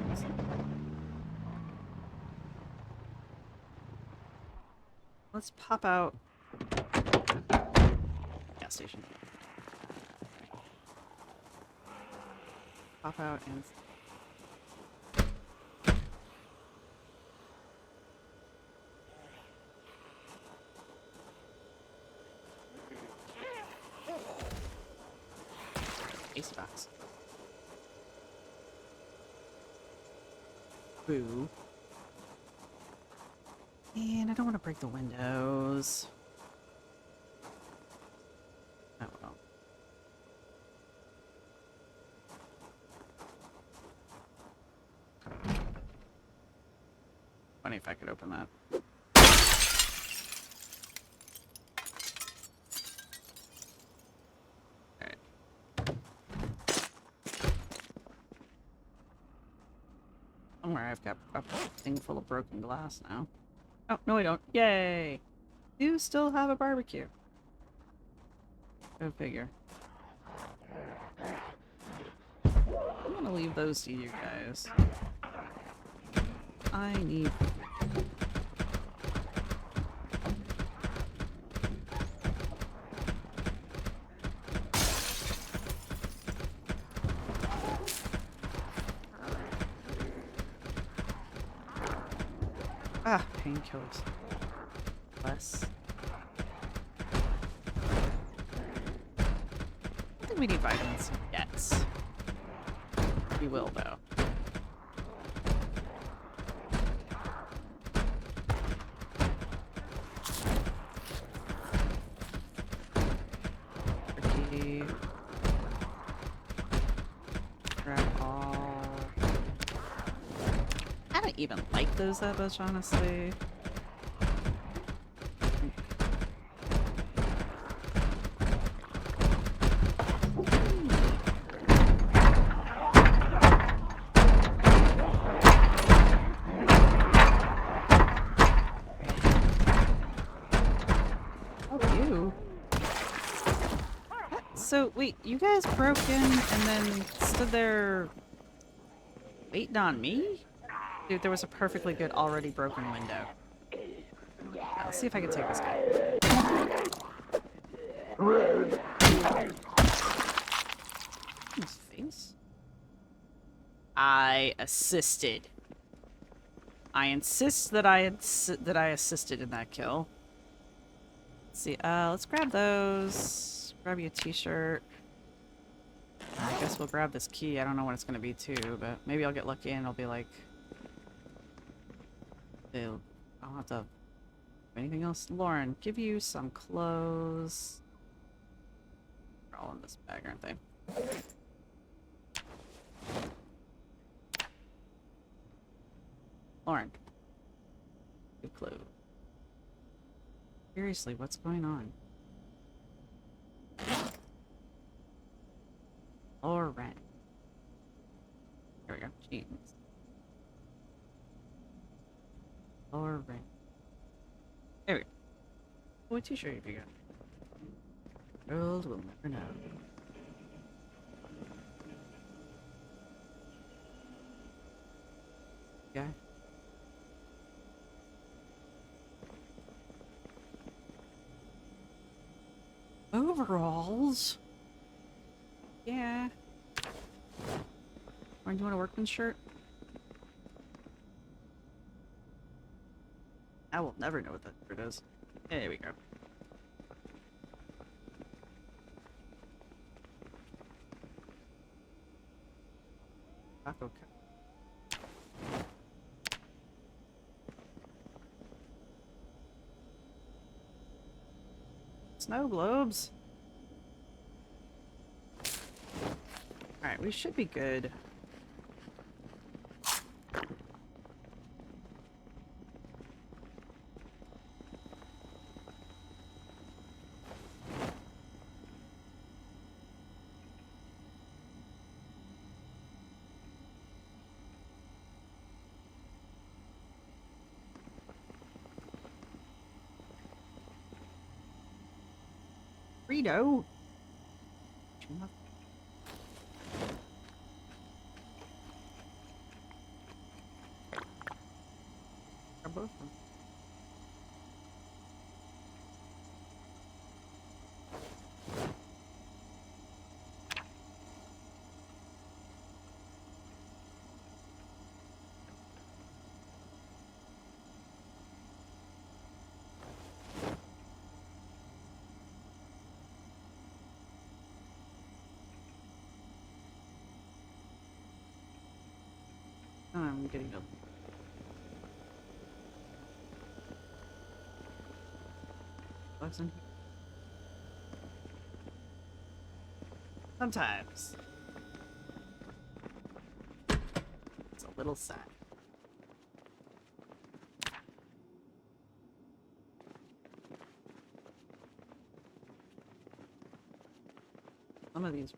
Let's pop out. Gas station. Pop out and. AC box. Boo. And I don't want to break the windows. Oh well. Funny if I could open that. Alright. Somewhere I've got a thing full of broken glass now. Oh, no I don't. Yay! You still have a barbecue. Go figure. I'm gonna leave those to you guys. I need... Ah, painkillers. Less. I don't think we need vitamins yet. We will, though. Turkey. Grab all. I don't even like those that much, honestly. So, wait, you guys broke in and then stood there waiting on me? Dude, there was a perfectly good already broken window. Let's see if I can take this guy. His face? I assisted. I insist that I assisted in that kill. Let's see, let's grab those. Grab you a t-shirt. I guess we'll grab this key. I don't know what it's gonna be too, but maybe I'll get lucky and it'll be like... I'll have to... Anything else? Lauren, give you some clothes. They're all in this bag, aren't they? Lauren. Good clothes. Seriously, what's going on? Or rent. There we go. Jeans. Or rent. There we go. What t-shirt have you got? World will never know. Yeah. Overalls? Yeah. Or do you want a workman's shirt? I will never know what that shirt is. There we go. Taco cup. Snow globes. Alright, we should be good. Rito. Are both of them. I'm getting a bugs in here. Sometimes it's a little sad. Some of these.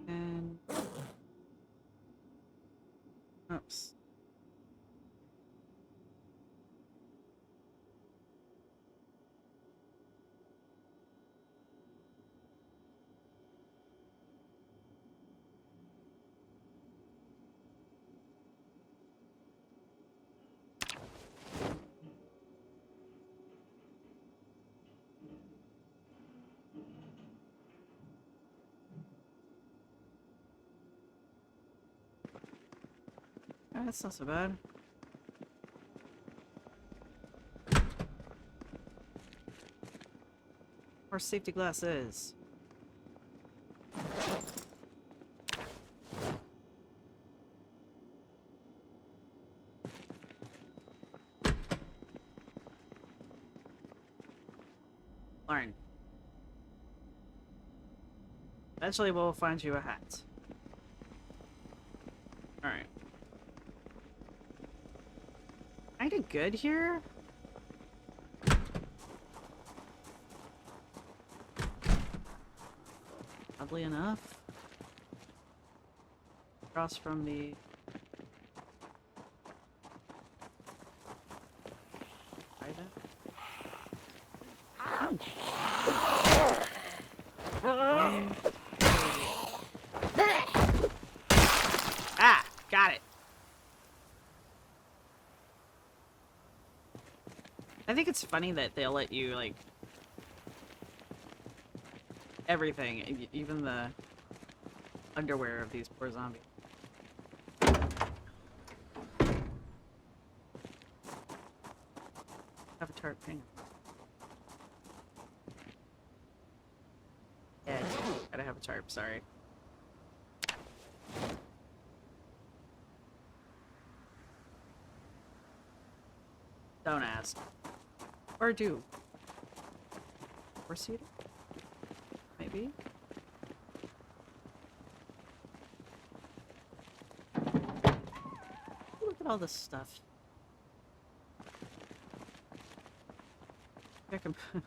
And oops. Oh, that's not so bad. More safety glasses. Learn. Eventually we'll find you a hat. Alright. Kinda good here. Oddly enough. Across from the... Ah! Got it! I think it's funny that they'll let you, like... everything, even the underwear of these poor zombies. Have a tarp, hang on. Yeah, gotta have a tarp, sorry. Don't ask. Or do. Or cedar? Maybe? Look at all this stuff. I can... What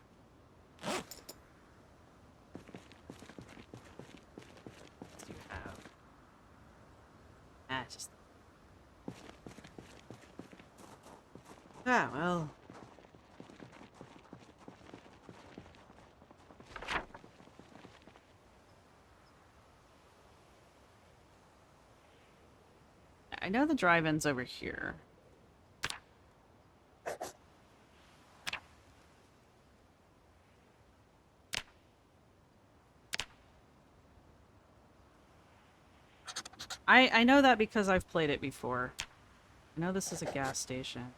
do you have? Ah, just... Ah, well... I know the drive-in's over here. I know that because I've played it before. I know this is a gas station.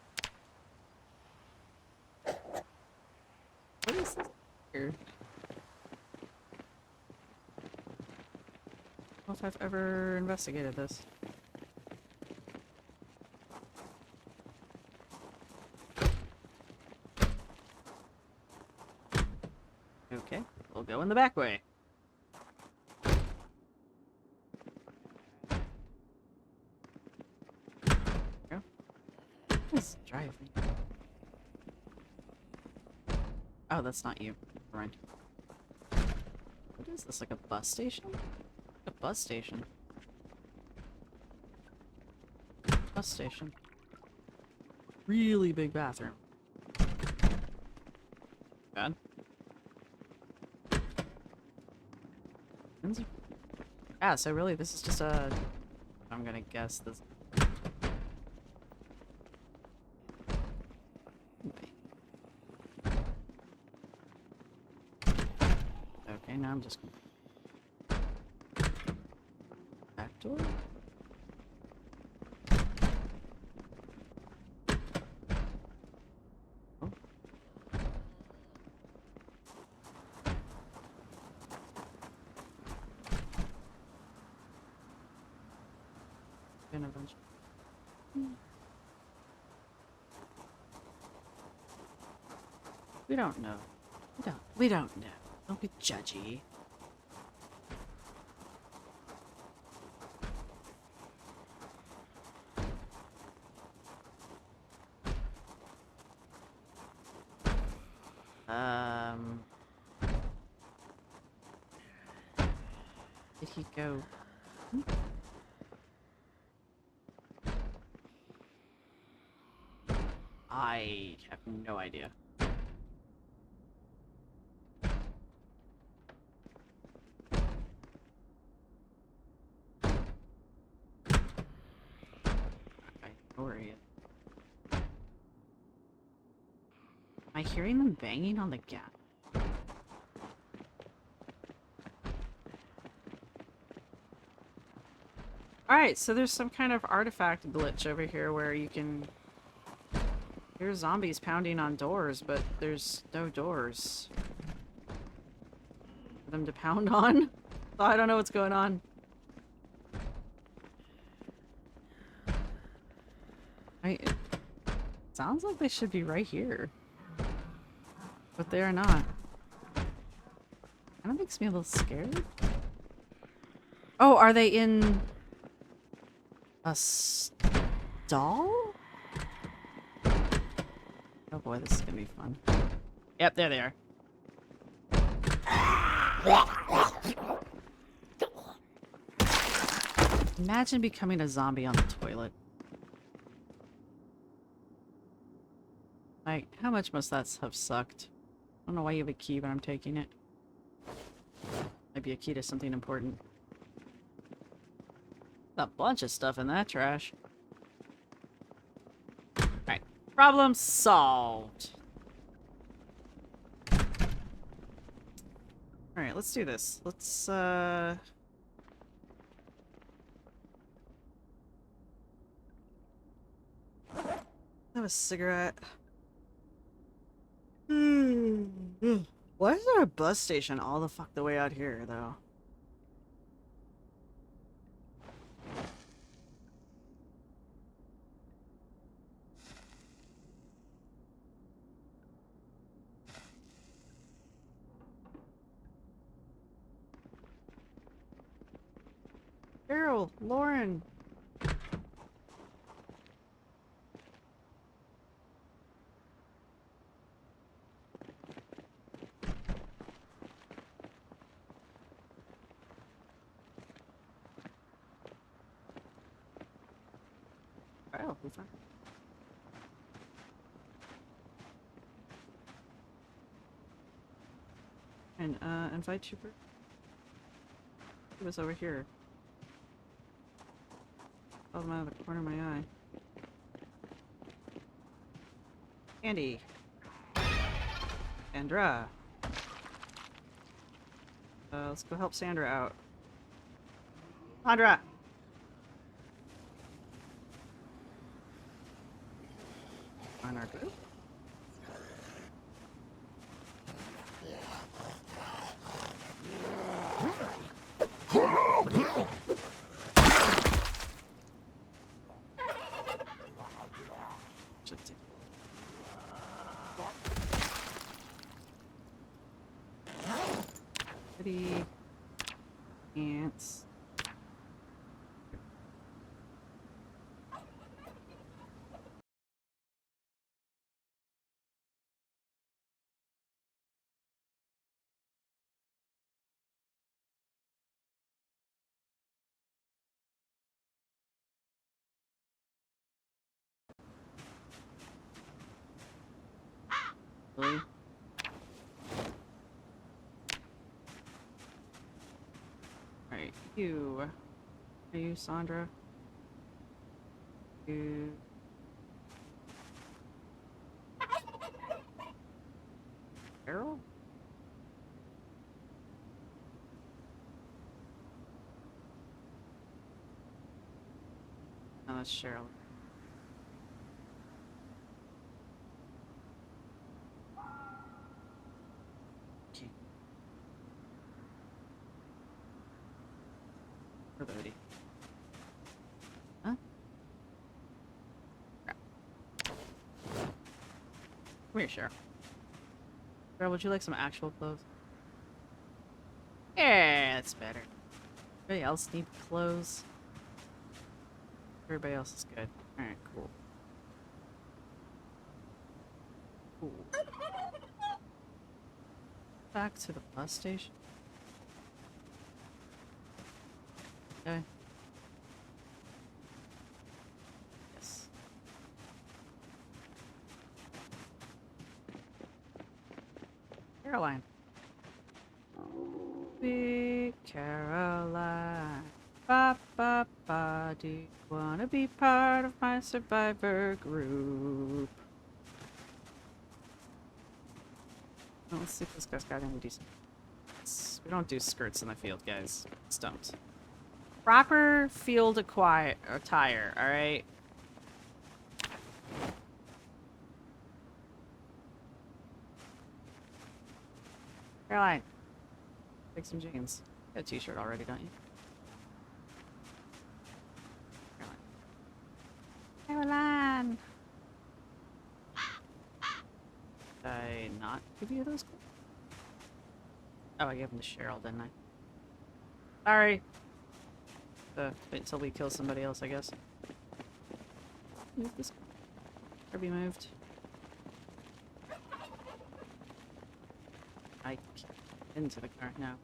Here. I don't know if I've ever investigated this. Okay, we'll go in the back way. Go. Let's drive. Oh, that's not you. Never mind. What is this? Like a bus station? A bus station. Bus station. Really big bathroom. God. Yeah, so really this is just a... I'm gonna guess this... Okay, now I'm just gonna... Back door? Oh. Intervention. We don't know. We don't know. Don't be judgy. Did he go? I have no idea. I know where he is. Am I hearing them banging on the gap? Alright, so there's some kind of artifact glitch over here where you can hear zombies pounding on doors, but there's no doors for them to pound on. So I don't know what's going on. It sounds like they should be right here. But they are not. Kinda makes me a little scared. Oh, are they in a stall? Oh boy, this is gonna be fun. Yep, there they are. Imagine becoming a zombie on the toilet. Like, how much must that have sucked? I don't know why you have a key, but I'm taking it. Might be a key to something important. A bunch of stuff in that trash. Alright. Problem solved. Alright, let's do this. Let's, have a cigarette. Why is there a bus station all the fuck the way out here, though? Carol, Lauren. Oh, we found. And invite you. He was over here. Oh, I'm out of the corner of my eye. Andy. Sandra. Let's go help Sandra out. Sandra! On our group? Should take- Pretty ants. Really? Alright, you. Are you Sandra? You. Carol? No, that's Cheryl. Okay. For the hoodie. Huh? Crap. Come here, Cheryl. Cheryl, would you like some actual clothes? Yeah, that's better. Everybody else need clothes. Everybody else is good. Alright, cool. Cool. Back to the bus station. Okay. Yes. Caroline. Big Caroline. Ba ba ba. Do you wanna be part of my survivor group? Well, let's see if this guy's got any decent. We don't do skirts in the field, guys. Just don't. Proper field attire, alright? Caroline. Take some jeans. You got a t-shirt already, don't you? Caroline. Caroline! Did I not give you those clothes? Oh, I gave them to Cheryl, didn't I? Sorry. Wait until we kill somebody else, I guess. Move this. Or be moved. I can't get into the car now.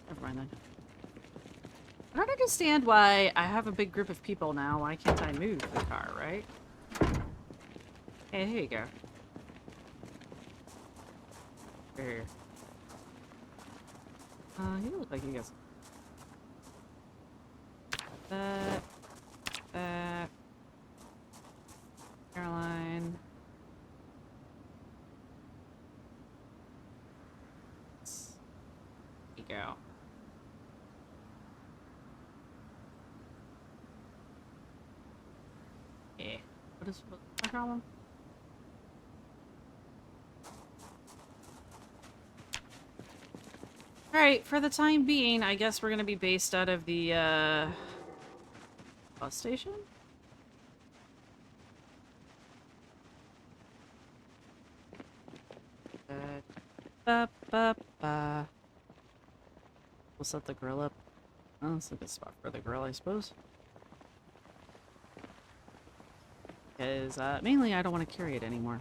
Never mind then. I don't understand why I have a big group of people now. Why can't I move the car, right? Hey, here you go. Here. You look like you guys. That. Caroline. There you go. Yeah. What's my problem? Alright, for the time being, I guess we're gonna be based out of the, bus station? Ba, ba, ba. We'll set the grill up. Oh, that's a good spot for the grill, I suppose. Because, mainly I don't want to carry it anymore.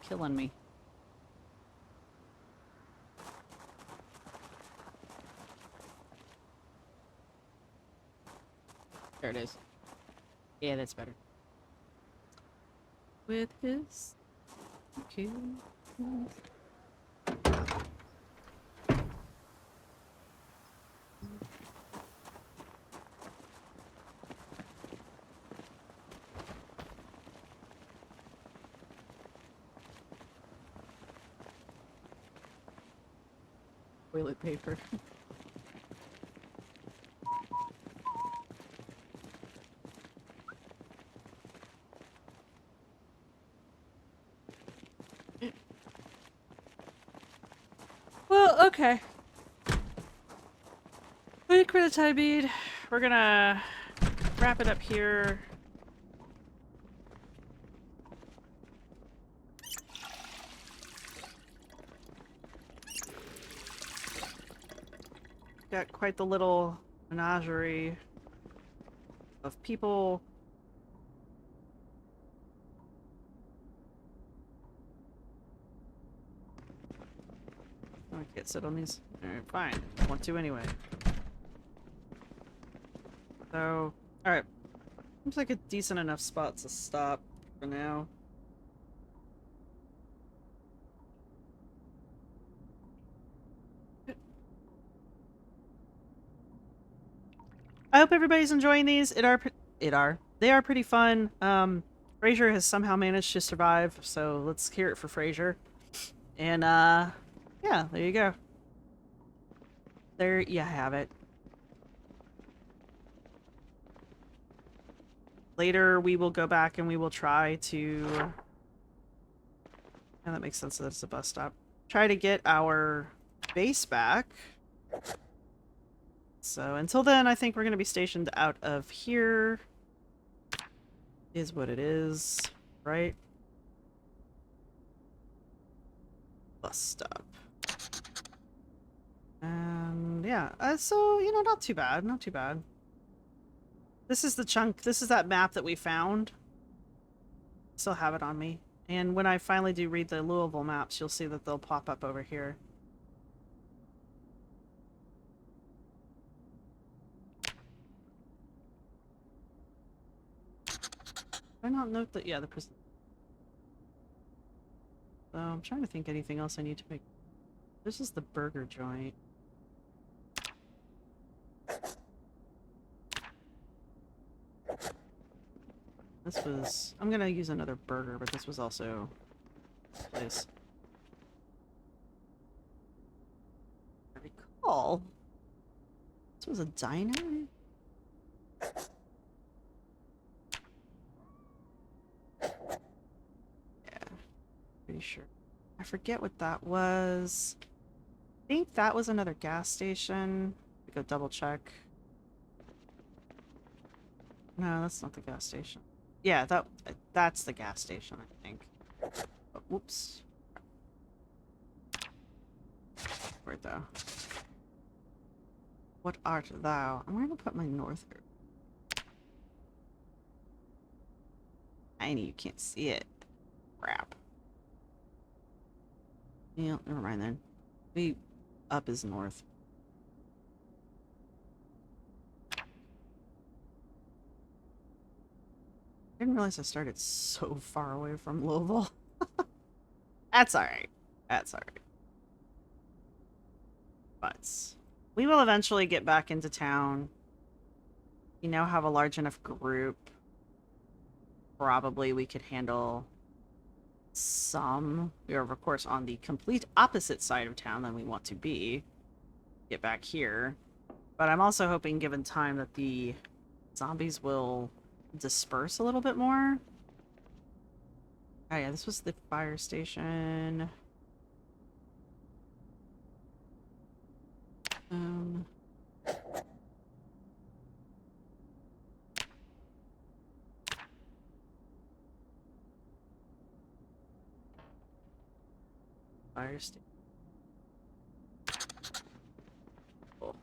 Killing me. There it is. Yeah, that's better. With his cute. Toilet paper. Well, okay. think for the time being, we're gonna wrap it up here. Got quite the little menagerie of people. Oh, I can't sit on these. Alright, fine. I want to anyway. So, alright. Seems like a decent enough spot to stop for now. I hope everybody's enjoying these. They are pretty fun. Frasier has somehow managed to survive, so let's hear it for Frasier. And yeah, there you go. There you have it. Later we will go back and we will try to, and that makes sense that it's a bus stop. Try to get our base back. So until then, I think we're going to be stationed out of here. Is what it is, right? Bus stop. And yeah, so, you know, not too bad, not too bad. This is the chunk, this is that map that we found. Still have it on me. And when I finally do read the Louisville maps, you'll see that they'll pop up over here. Did I not note that? Yeah, the prison. So I'm trying to think anything else I need to make. This is the burger joint. This was... I'm gonna use another burger, but this was also... this place. I recall... this was a diner? Yeah. Pretty sure. I forget what that was. I think that was another gas station. Go double check. No, that's not the gas station. Yeah, that's the gas station, I think. Oh, whoops. Where'd thou? What art thou? I'm gonna put my north here. Tiny, you can't see it. Crap. Yeah, never mind then. We up is north. I didn't realize I started so far away from Louisville. That's alright. That's alright. But we will eventually get back into town. We now have a large enough group. Probably we could handle some. We are, of course, on the complete opposite side of town than we want to be. Get back here. But I'm also hoping, given time, that the zombies will disperse a little bit more. Oh yeah, this was the fire station. Fire station. Cool.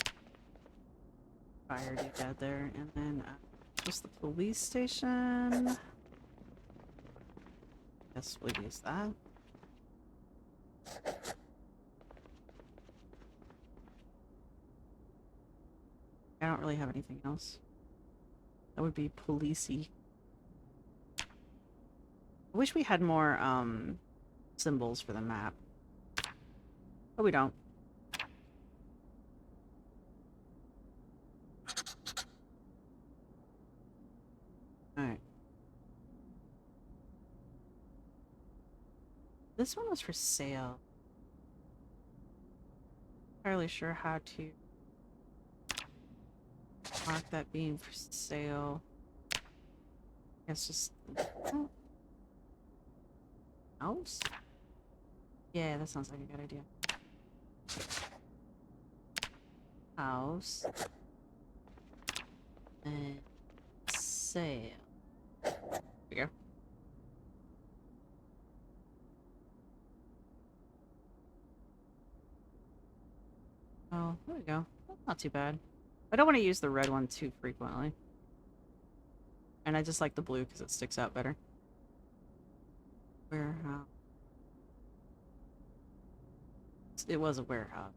Fire dead there, and then just the police station. Guess we'll use that. I don't really have anything else. That would be policey. I wish we had more symbols for the map. But we don't. Alright. This one was for sale. Not entirely sure how to mark that being for sale. It's just... oh. House? Yeah, that sounds like a good idea. House. And sail. There we go. Oh, there we go. That's not too bad. I don't want to use the red one too frequently. And I just like the blue because it sticks out better. Warehouse. It was a warehouse.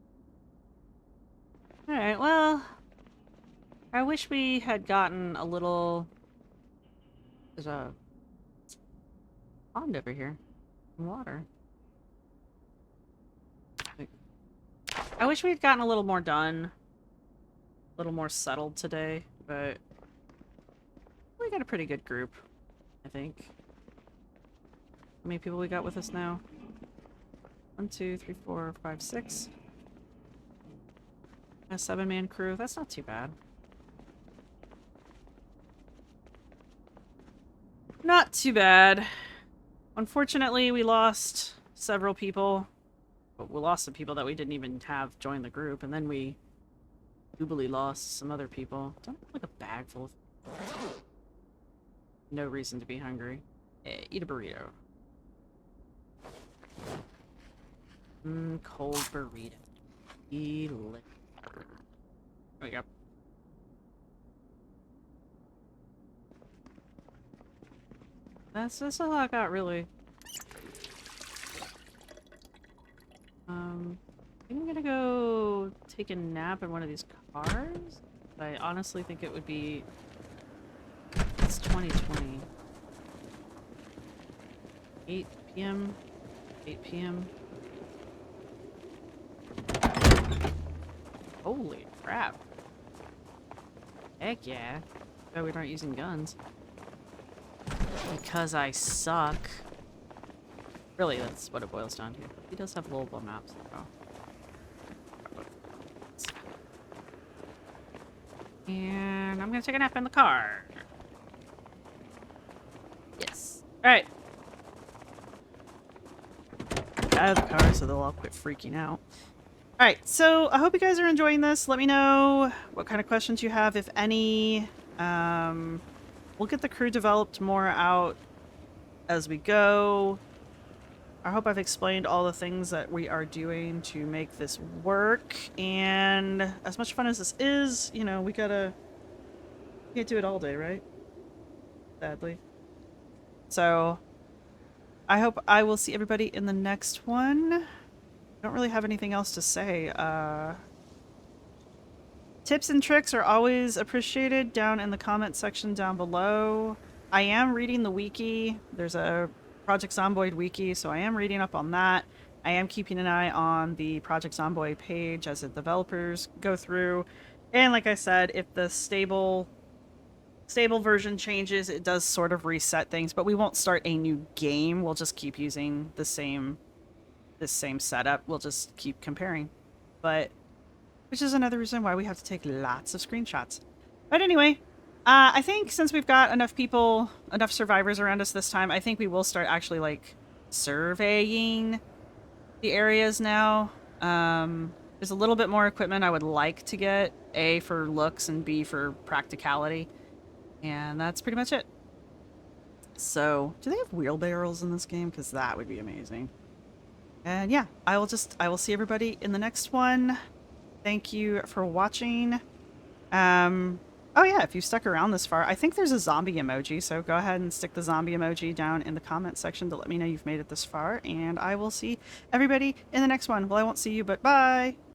Alright, well... I wish we had gotten a little... There's a pond over here. Water. I wish we had gotten a little more done. A little more settled today, but... We got a pretty good group, I think. How many people we got with us now? 1, 2, 3, 4, 5, 6. A 7-man crew. That's not too bad. Not too bad. Unfortunately, we lost several people. But we lost some people that we didn't even have join the group, and then we doubly lost some other people. Don't have, like, a bag full of... No reason to be hungry. Eat a burrito. Cold burrito. Delicious. There we go. That's all I got, really. I'm gonna go take a nap in one of these cars. I honestly think it would be... It's 2020. 8 p.m. 8 p.m. Holy crap. Heck yeah. Oh, we aren't using guns. Because I suck. Really, that's what it boils down to. He does have low maps, though. And I'm gonna take a nap in the car. Yes. Alright. Out of the car so they'll all quit freaking out. Alright, so I hope you guys are enjoying this. Let me know what kind of questions you have, if any. We'll get the crew developed more out as we go. I hope I've explained all the things that we are doing to make this work. And as much fun as this is, you know, we can't do it all day, right? Sadly. So, I hope I will see everybody in the next one. I don't really have anything else to say. Tips and tricks are always appreciated down in the comment section down below. I am reading the wiki. There's a Project Zomboid wiki, so I am reading up on that. I am keeping an eye on the Project Zomboid page as the developers go through. And like I said, if the stable version changes, it does sort of reset things, but we won't start a new game. We'll just keep using the same setup. We'll just keep comparing. Which is another reason why we have to take lots of screenshots. But anyway, I think since we've got enough people, enough survivors around us this time, I think we will start actually, like, surveying the areas now. There's a little bit more equipment I would like to get, A, for looks, and B, for practicality. And that's pretty much it. So, do they have wheelbarrows in this game? Because that would be amazing. And yeah, I will see everybody in the next one. Thank you for watching. Oh yeah, if you stuck around this far, I think there's a zombie emoji, so go ahead and stick the zombie emoji down in the comment section to let me know you've made it this far, and I will see everybody in the next one. Well, I won't see you, but bye!